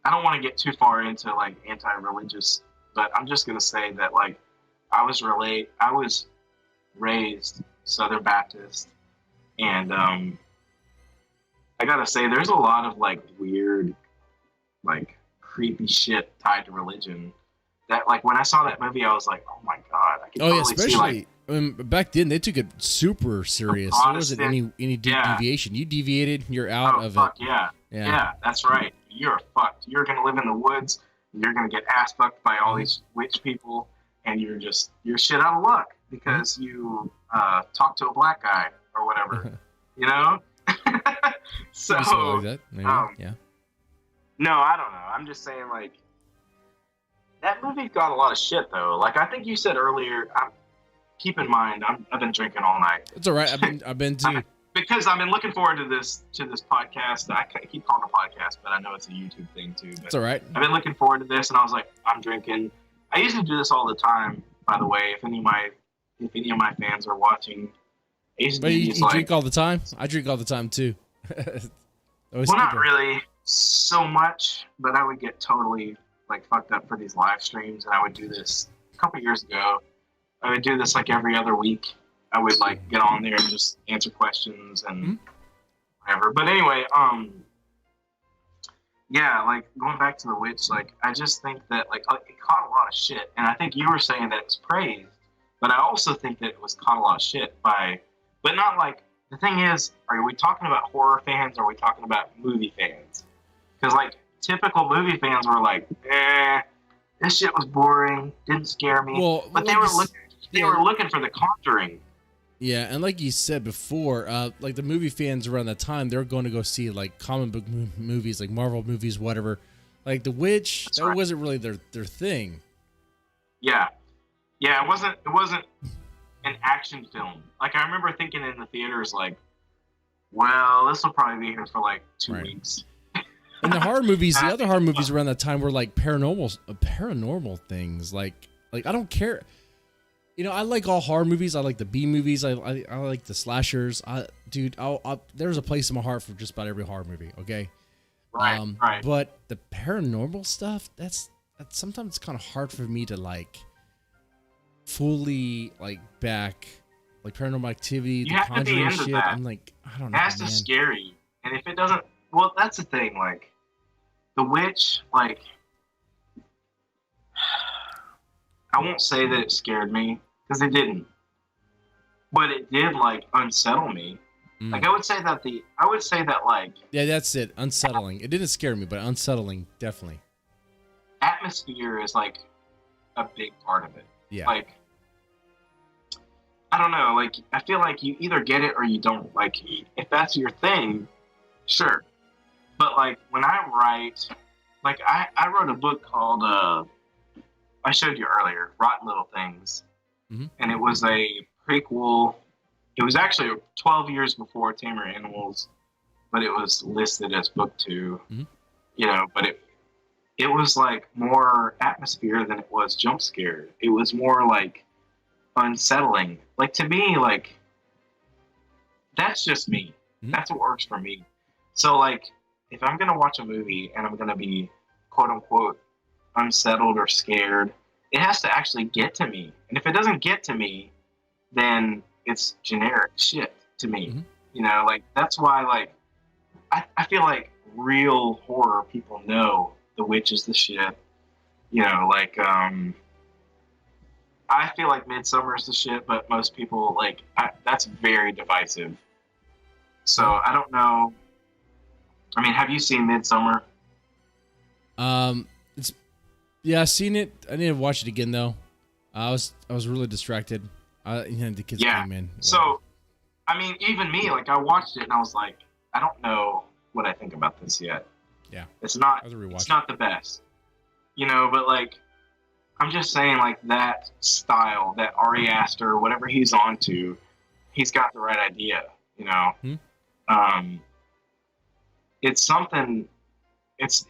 I don't want to get too far into like anti-religious, but I'm just going to say that like I was raised Southern Baptist, and I got to say there's a lot of like weird, like creepy shit tied to religion that like when I saw that movie I was like, oh my god, I can totally especially see like, I mean, back then they took it super serious. There wasn't any deviation. You deviated, you're out of fuck, it. Yeah, that's right. You're fucked. You're gonna live in the woods. You're gonna get ass fucked by all these witch people, and you're shit out of luck because you talked to a black guy or whatever. You know. So like that, maybe. Yeah. No, I don't know. I'm just saying like that movie got a lot of shit though. Like I think you said earlier. Keep in mind, I've been drinking all night. It's all right. I've been too. Because I've been looking forward to this podcast. I keep calling it a podcast, but I know it's a YouTube thing too. But it's all right. I've been looking forward to this, and I was like, I'm drinking. I usually do this all the time, by the way. If any of my fans are watching, I usually you drink all the time. I drink all the time too. Well, not really so much, but I would get totally like fucked up for these live streams, and I would do this a couple years ago. I would do this like every other week. I would like get on there and just answer questions and whatever. But anyway, yeah, like going back to The Witch, like I just think that like it caught a lot of shit, and I think you were saying that it was praised, but I also think that it was caught a lot of shit but not like the thing is, are we talking about horror fans or are we talking about movie fans? Because, like, typical movie fans were like, this shit was boring, didn't scare me. Well, but like they were looking for The Conjuring. Yeah, and like you said before, like the movie fans around that time, they're going to go see like comic book movies, like Marvel movies, whatever. Like The Witch, That's that right. wasn't really their thing. Yeah, it wasn't an action film. Like, I remember thinking in the theaters, like, well, this will probably be here for like 2 weeks. And the horror movies, the other horror movies around that time were like paranormal things. Like I don't care. You know, I like all horror movies. I like the B movies. I like the slashers. There's a place in my heart for just about every horror movie. Okay. Right. But the paranormal stuff, that's sometimes it's kind of hard for me to like fully like back, like Paranormal Activity, The Conjuring shit. That. I'm like, I don't know. It has to scare you, and if it doesn't, well, that's the thing. Like, The Witch, like, I won't say that it scared me because it didn't, but it did like unsettle me. Like, I would say that like, yeah, that's it. Unsettling. It didn't scare me, but unsettling, definitely. Atmosphere is like a big part of it. Yeah. Like, I don't know. Like, I feel like you either get it or you don't. Like, if that's your thing, sure. But like, when I write, like, I wrote a book called I showed you earlier, Rotten Little Things, and it was a prequel. It was actually 12 years before Tamer Animals, but it was listed as book 2. You know, but it was like more atmosphere than it was jump scare. It was more like unsettling. Like, to me, like, that's just me. That's what works for me. So like, if I'm gonna watch a movie and I'm gonna be quote unquote unsettled or scared, it has to actually get to me. And if it doesn't get to me, then it's generic shit to me. You know, like, that's why, like, I feel like real horror people know The Witch is the shit. You know, like, I feel like Midsummer is the shit, but most people, like, that's very divisive. So I don't know. I mean, have you seen Midsummer? I've seen it. I need to watch it again though. I was really distracted. The kids came in. So, I mean, even me, like, I watched it and I was like, I don't know what I think about this yet. Yeah, it's not the best, you know. But like, I'm just saying, like, that style, that Ari Aster, whatever he's onto, he's got the right idea, you know. It's something. It's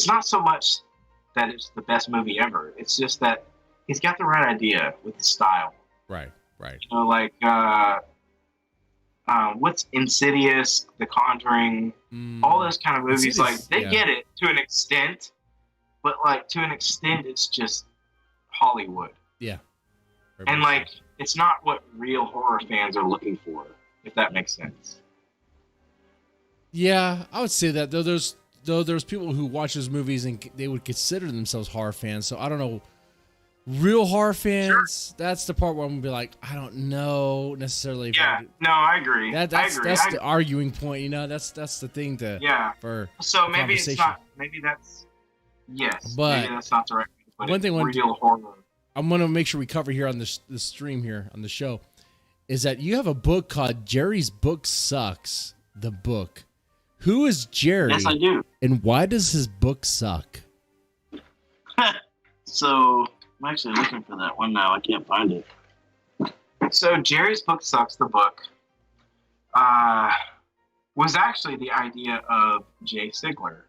not so much that it's the best movie ever. It's just that he's got the right idea with the style. Right. You know, like, what's Insidious, The Conjuring, all those kind of movies. Like, they get it to an extent, but like, to an extent, it's just Hollywood. Yeah. And like, it's not what real horror fans are looking for, if that makes sense. Yeah, I would say that there's people who watch those movies and they would consider themselves horror fans. So I don't know. Real horror fans, that's the part where I'm gonna be like, I don't know necessarily. I agree. That's the arguing point, you know. That's the thing to So maybe it's not. Maybe that's but maybe that's not the right. But one thing, real horror. I'm gonna make sure we cover here on the stream here on the show is that you have a book called Jerry's Book Sucks. The book. Who is Jerry? Yes, I do. And why does his book suck? So I'm actually looking for that one now. I can't find it. So Jerry's Book Sucks, the book, was actually the idea of Jay Sigler.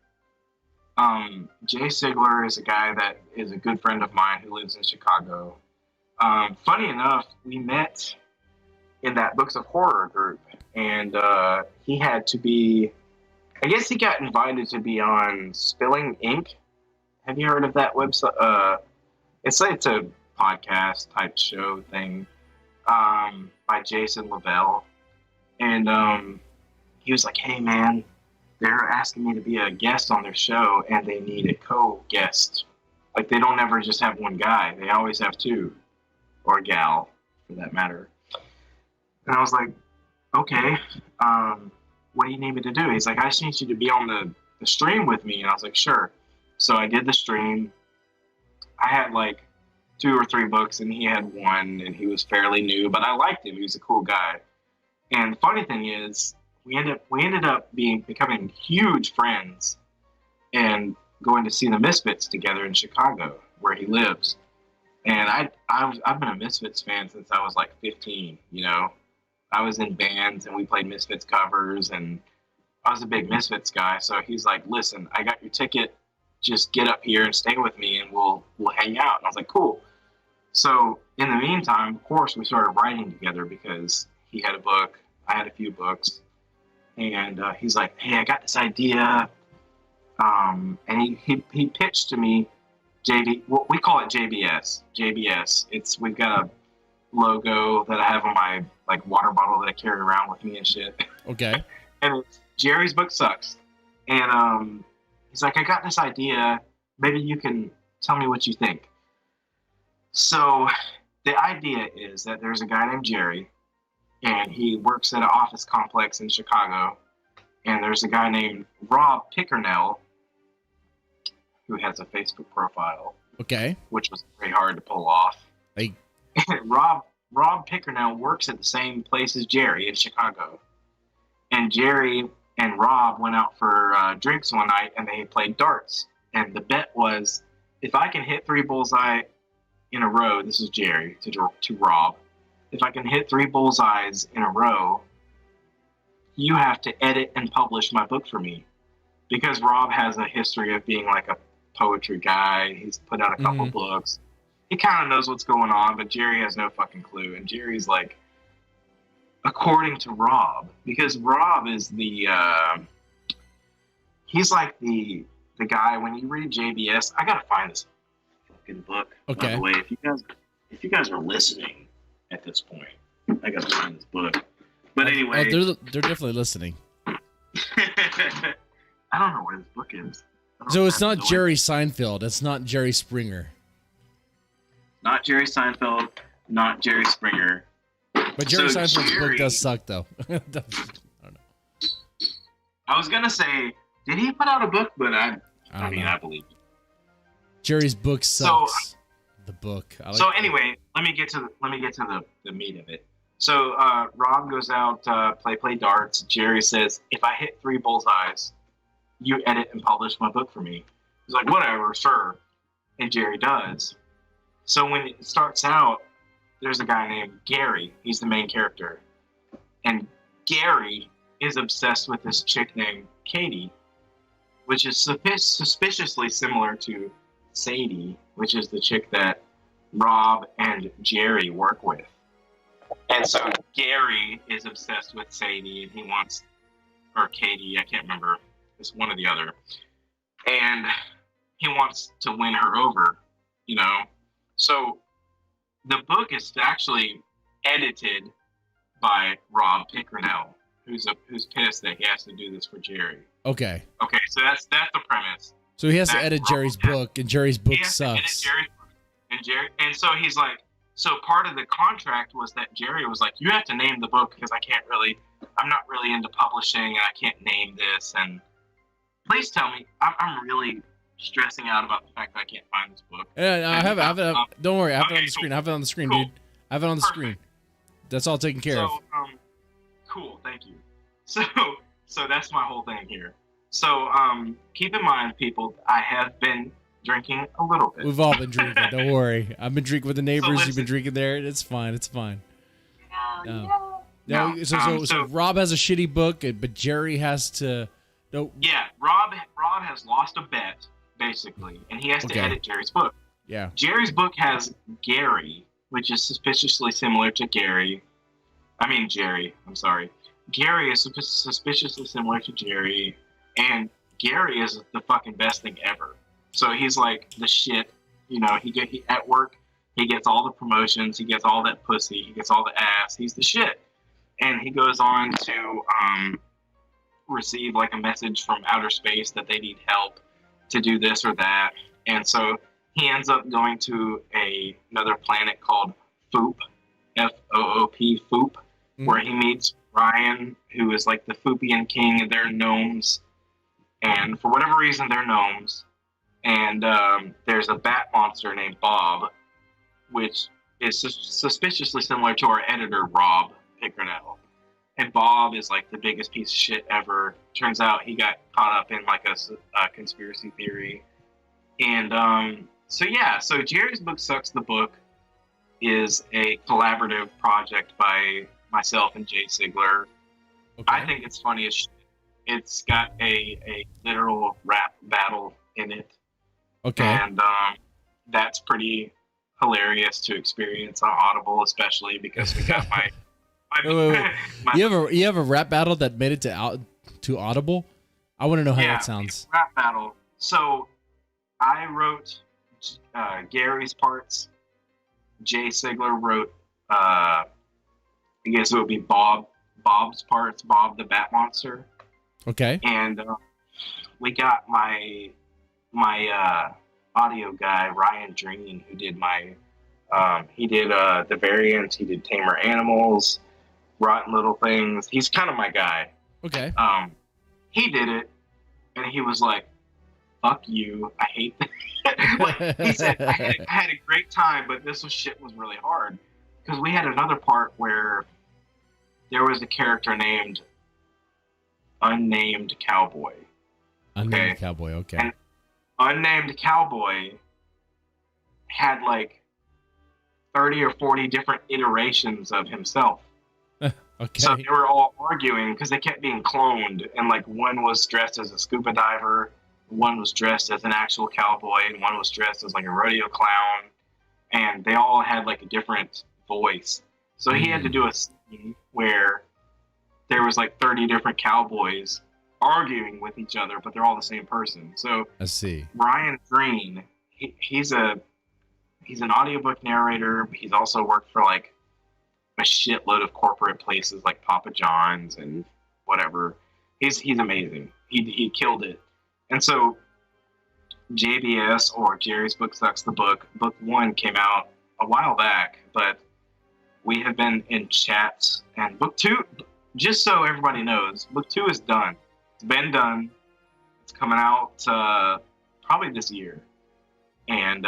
Jay Sigler is a guy that is a good friend of mine who lives in Chicago. Funny enough, we met in that Books of Horror group, and he had to be, I guess he got invited to be on Spilling Ink. Have you heard of that website? It's a podcast type show thing by Jason Lavelle. And he was like, hey, man, they're asking me to be a guest on their show, and they need a co-guest. Like, they don't ever just have one guy. They always have two, or a gal, for that matter. And I was like, okay, what do you need me to do? He's like, I just need you to be on the stream with me. And I was like, sure. So I did the stream. I had like 2 or 3 books, and he had one, and he was fairly new, but I liked him. He was a cool guy. And the funny thing is, we ended up becoming huge friends, and going to see the Misfits together in Chicago, where he lives. And I've been a Misfits fan since I was like 15. You know, I was in bands and we played Misfits covers, and I was a big Misfits guy. So he's like, "Listen, I got your ticket. Just get up here and stay with me, and we'll hang out." And I was like, "Cool." So in the meantime, of course, we started writing together because he had a book, I had a few books, and he's like, "Hey, I got this idea," and he pitched to me well, we call it JBS. JBS. We've got a logo that I have on my like water bottle that I carry around with me and shit. Okay. And it's Jerry's Book Sucks. And he's like, I got this idea. Maybe you can tell me what you think. So the idea is that there's a guy named Jerry, and he works at an office complex in Chicago. And there's a guy named Rob Pickernell, who has a Facebook profile. Okay. Which was very hard to pull off. Like, Rob Pickernell works at the same place as Jerry in Chicago. And Jerry and Rob went out for drinks one night, and they played darts. And the bet was, if I can hit 3 bullseye in a row, this is Jerry to Rob, if I can hit 3 bullseyes in a row, you have to edit and publish my book for me. Because Rob has a history of being like a poetry guy. He's put out a couple books. He kind of knows what's going on, but Jerry has no fucking clue. And Jerry's like, according to Rob, because Rob is he's like the guy, when you read JBS, I gotta find this fucking book. Okay. By the way, if you guys are listening at this point, I gotta find this book. But anyway, they're definitely listening. I don't know where this book is. So it's not Jerry Seinfeld. It's not Jerry Springer. Not Jerry Seinfeld. Not Jerry Springer. But Jerry Seinfeld's book does suck, though. I don't know. I was gonna say, did he put out a book? But I believe it. Jerry's book sucks. The book. Anyway, let me get to the meat of it. So Rob goes out play darts. Jerry says, if I hit 3 bullseyes, you edit and publish my book for me. He's like, whatever, sure. And Jerry does. So when it starts out, there's a guy named Gary. He's the main character. And Gary is obsessed with this chick named Katie, which is suspiciously similar to Sadie, which is the chick that Rob and Jerry work with. And so Gary is obsessed with Sadie, and he wants, or Katie, I can't remember, it's one or the other. And he wants to win her over, you know. So the book is actually edited by Rob Pickernell, who's pissed that he has to do this for Jerry. Okay. Okay, so that's the premise. So he has to edit Jerry's book, and Jerry's book sucks. And so he's like, so part of the contract was that Jerry was like, you have to name the book because I'm not really into publishing, and I can't name this. And please tell me, I'm really stressing out about the fact that I can't find this book. Yeah, I have it. Don't worry, I have it on the screen. I have it on the screen, dude. I have it on the screen. That's all taken care of. Cool, thank you. So that's my whole thing here. So keep in mind, people, I have been drinking a little bit. We've all been drinking. Don't worry. I've been drinking with the neighbors. So you've been drinking there. It's fine. It's fine. No. So Rob has a shitty book, but Jerry has to. No. Yeah, Rob has lost a bet basically, and he has to edit Jerry's book. Yeah. Jerry's book has Gary, which is suspiciously similar to Jerry. I'm sorry. Gary is suspiciously similar to Jerry, and Gary is the fucking best thing ever. So he's like the shit, you know. He at work, he gets all the promotions, he gets all that pussy, he gets all the ass. He's the shit, and he goes on to receive like a message from outer space that they need help to do this or that, and so he ends up going to another planet called Foop, Foop, where he meets Ryan, who is like the Fupian king, and they're gnomes. And for whatever reason, they're gnomes. And there's a bat monster named Bob, which is suspiciously similar to our editor, Rob Pickernell. And Bob is like the biggest piece of shit ever. Turns out he got caught up in like a conspiracy theory. And so Jerry's Book Sucks the Book is a collaborative project by myself and Jay Sigler. Okay. I think it's funny as shit. It's got a literal rap battle in it. Okay. And that's pretty hilarious to experience on Audible, especially because we got my wait. You have a rap battle that made it to Audible? I want to know how that sounds. Rap battle. So I wrote Gary's parts. Jay Sigler wrote I guess it would be Bob's parts, Bob the Bat Monster. Okay. And we got my audio guy, Ryan Dreen, who did he did the variants, he did Tamer Animals, Rotten Little Things. He's kind of my guy. Okay. He did it, and he was like, fuck you, I hate that. Like, he said, I had a great time, but this shit was really hard. Because we had another part where there was a character named Unnamed Cowboy. Unnamed Cowboy, okay. And Unnamed Cowboy had like 30 or 40 different iterations of himself. Okay. So they were all arguing because they kept being cloned, and like one was dressed as a scuba diver, one was dressed as an actual cowboy, and one was dressed as like a rodeo clown, and they all had like a different voice. So he had to do a scene where there was like 30 different cowboys arguing with each other, but they're all the same person. So I see. Ryan Green, he's an audiobook narrator, but he's also worked for like a shitload of corporate places like Papa John's and whatever. He's amazing. He killed it. And so JBS, or Jerry's Book Sucks the Book, book 1 came out a while back, but we have been in chats, and book 2, just so everybody knows, book 2 is done. It's been done. It's coming out probably this year. And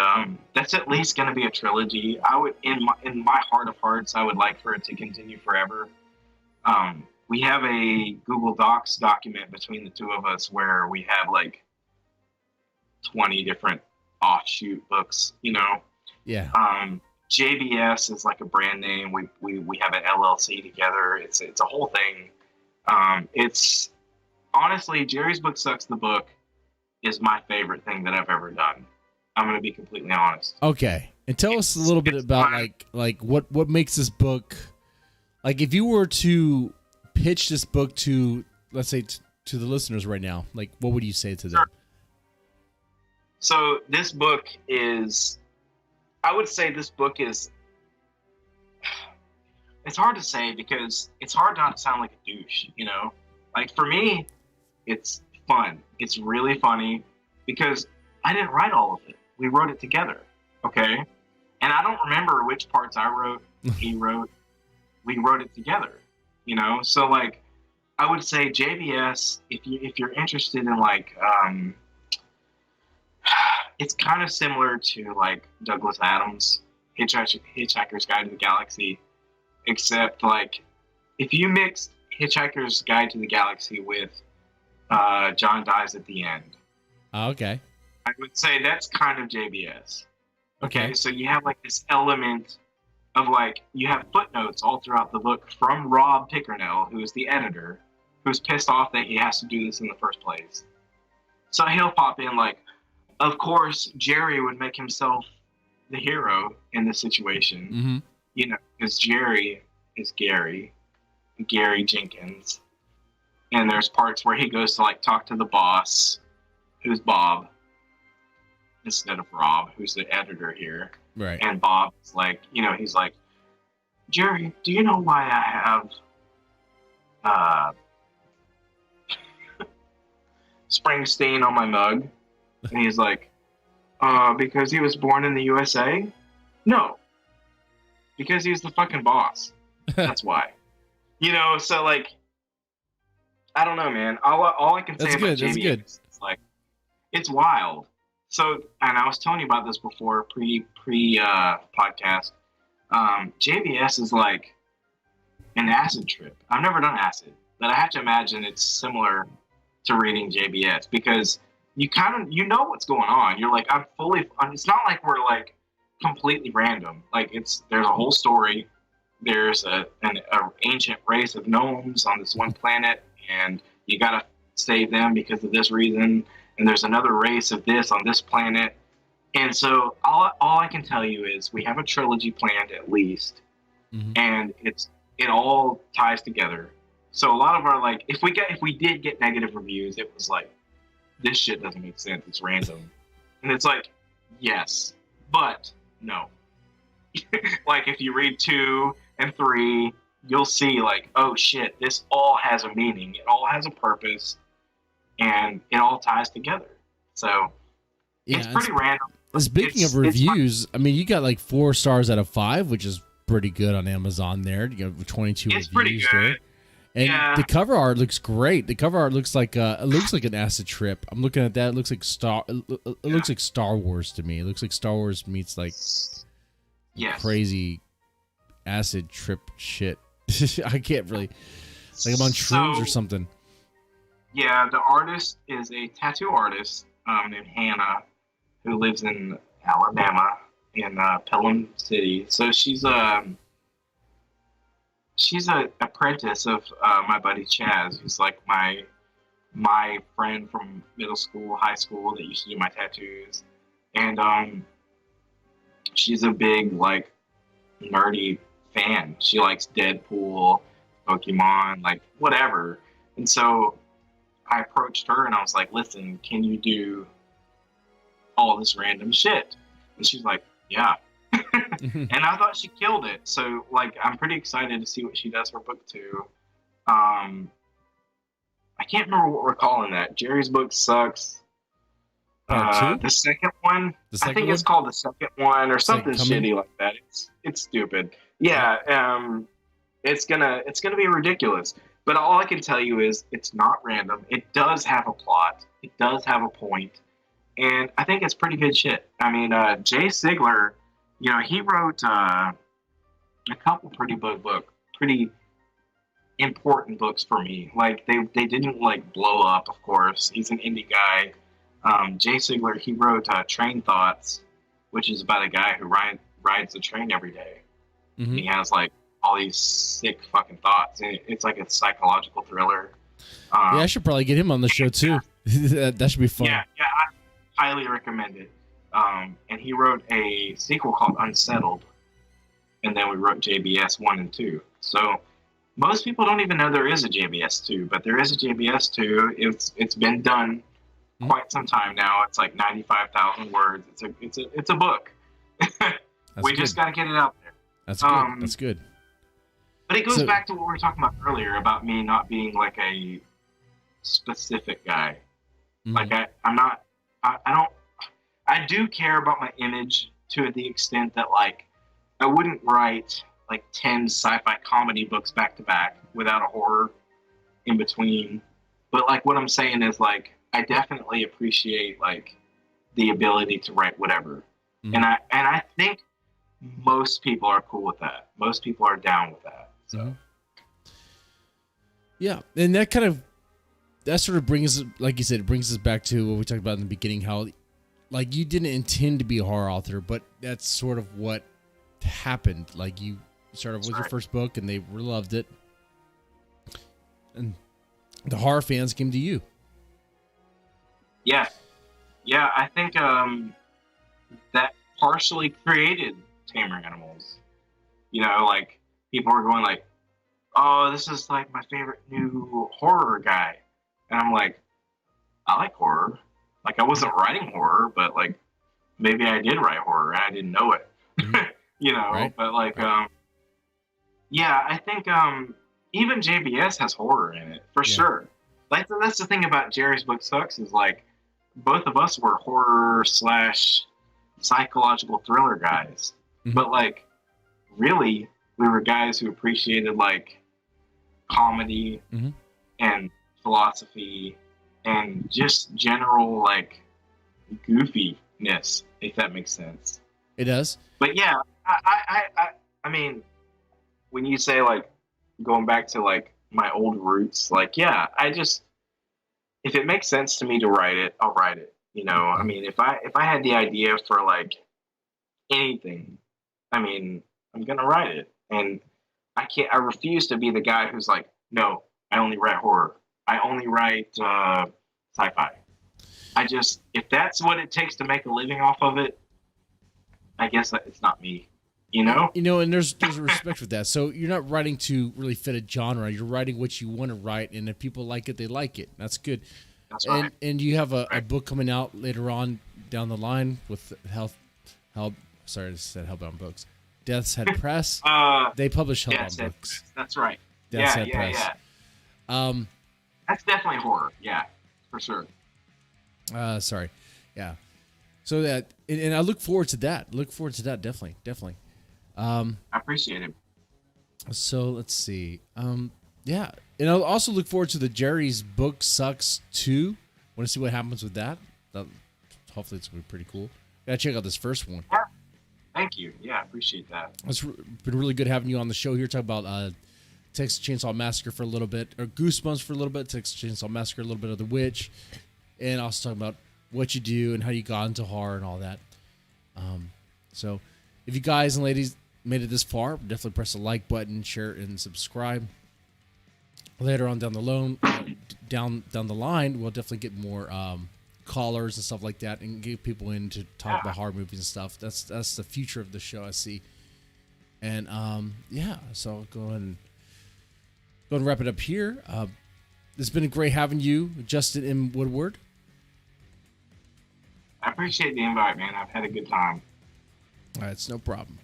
that's at least going to be a trilogy. I would, in my heart of hearts, I would like for it to continue forever. We have a Google Docs document between the two of us where we have like 20 different offshoot books, you know? Yeah. JBS is like a brand name. We have an LLC together. It's a whole thing. It's honestly, Jerry's Book Sucks the Book is my favorite thing that I've ever done. I'm going to be completely honest. Okay. And tell us a little bit about like what makes this book, like if you were to pitch this book to, let's say to the listeners right now, like what would you say to them? Sure. So this book is, I would say this book is, it's hard to say because it's hard not to sound like a douche, you know? Like for me, it's fun. It's really funny because I didn't write all of it. We wrote it together, okay? And I don't remember which parts I wrote, he wrote. We wrote it together, you know? So, like, I would say JBS, if you're interested in, like, it's kind of similar to, like, Douglas Adams' Hitchhiker's Guide to the Galaxy, except, like, if you mix Hitchhiker's Guide to the Galaxy with John Dies at the End. Okay. I would say that's kind of JBS. Okay, so you have like this element of like, you have footnotes all throughout the book from Rob Pickernell, who is the editor, who's pissed off that he has to do this in the first place. So he'll pop in like, of course, Jerry would make himself the hero in this situation, you know, because Jerry is Gary Jenkins. And there's parts where he goes to like talk to the boss, who's Bob, instead of Rob, who's the editor here. Right. And Bob's like, you know, he's like, Jerry, do you know why I have Springsteen on my mug? And he's like, because he was born in the USA? No. Because he's the fucking boss. That's why. So like, I don't know, man. All I can say That's about good. That's good. JBS is like, it's wild. So, and I was telling you about this before, pre podcast. JBS is like an acid trip. I've never done acid, but I have to imagine it's similar to reading JBS because you know what's going on. You're like, it's not like we're like completely random. Like there's a whole story. There's an ancient race of gnomes on this one planet, and you gotta save them because of this reason. And there's another race of this on this planet. And so all I can tell you is we have a trilogy planned at least, and it all ties together. So a lot of our like, if we did get negative reviews, it was like, this shit doesn't make sense. It's random, and it's like, yes, but no. Like if you read 2 and 3, you'll see like, oh shit, this all has a meaning. It all has a purpose, and it all ties together. So it's pretty random. Speaking of reviews, I mean, you got like 4 stars out of 5, which is pretty good on Amazon. There, you got 22 reviews pretty good. there. And the cover art looks great. The cover art looks like an acid trip. I'm looking at that. It looks like looks like Star Wars to me. It looks like Star Wars meets like crazy acid trip shit. I can't really like I'm on shrooms or something. Yeah, the artist is a tattoo artist named Hannah, who lives in Alabama in Pelham City. So she's an apprentice of my buddy Chaz, who's like my friend from middle school, high school that used to do my tattoos. And she's a big like nerdy fan. She likes Deadpool, Pokemon, like whatever. And so I approached her and I was like, listen, can you do all this random shit? And she's like, yeah. And I thought she killed it. So like I'm pretty excited to see what she does for book 2. I can't remember what we're calling that. Jerry's Book Sucks. The second one. I think it's called the second one or something shitty like that. It's stupid. Yeah. It's gonna be ridiculous. But all I can tell you is it's not random. It does have a plot. It does have a point. And I think it's pretty good shit. I mean, Jay Sigler, he wrote a couple pretty important books for me. Like they didn't like blow up, of course. He's an indie guy. Jay Sigler, he wrote Train Thoughts, which is about a guy who rides the train every day. Mm-hmm. He has like all these sick fucking thoughts, and it's like a psychological thriller. Yeah, I should probably get him on the show too. that should be fun. Yeah, I highly recommend it. And he wrote a sequel called Unsettled, and then we wrote JBS 1 and 2. So most people don't even know there is a JBS 2, but there is a JBS 2. It's been done quite some time now. It's like 95,000 words. It's a book. We just got to get it out there. That's good. That's good. But it goes back to what we were talking about earlier about me not being like a specific guy. Mm-hmm. Like I do care about my image to the extent that like I wouldn't write like 10 sci-fi comedy books back to back without a horror in between. But like what I'm saying is like I definitely appreciate like the ability to write whatever. Mm-hmm. And I think most people are cool with that. Most people are down with that. So yeah, and that sort of brings, like you said, it brings us back to what we talked about in the beginning, how like you didn't intend to be a horror author, but that's sort of what happened. Like you started with your first book and they loved it, and the horror fans came to you. Yeah, I think that partially created Tamer Animals. Like people were going like, oh, this is like my favorite new horror guy. And I'm like, I like horror. Like I wasn't writing horror, but like maybe I did write horror and I didn't know it. Right. But like yeah, I think even JBS has horror in it for sure. Like that's the thing about Jerry's Book Sucks is like both of us were horror / psychological thriller guys. Mm-hmm. But like really we were guys who appreciated like comedy and philosophy and just general like goofiness, if that makes sense. It does. But yeah, I mean, when you say like going back to like my old roots, like yeah, if it makes sense to me to write it, I'll write it. You know, I mean, if I had the idea for like anything, I mean, I'm gonna write it, and I refuse to be the guy who's like, no, I only write horror. I only write sci-fi. If that's what it takes to make a living off of it, I guess it's not me. You know? You know, and there's a respect for that. So you're not writing to really fit a genre. You're writing what you want to write, and if people like it, they like it. That's good. That's right. And you have a book coming out later on down the line with sorry, I said Hellbound Books. Death's Head Press. They publish Hellbound Books. That's right. Death's Head Press. Yeah. That's definitely horror. Yeah, for sure. Sorry. Yeah. So that, and I look forward to that. Definitely. I appreciate it. So let's see. Yeah. And I'll also look forward to the Jerry's Book Sucks 2. Want to see what happens with that. Hopefully it's going to be pretty cool. Gotta check out this first one. Yeah. Thank you. Yeah, I appreciate that. It's been really good having you on the show here. Talk about Texas Chainsaw Massacre for a little bit, or Goosebumps for a little bit, Texas Chainsaw Massacre, a little bit of The Witch, and also talking about what you do and how you got into horror and all that. So if you guys and ladies made it this far, definitely press the like button, share, and subscribe. Later on down the line, we'll definitely get more callers and stuff like that, and get people in to talk about horror movies and stuff. That's the future of the show, I see. And yeah, so I'll go ahead and wrap it up here. It's been great having you, Justin M. Woodward. I appreciate the invite, man. I've had a good time. All right, it's no problem.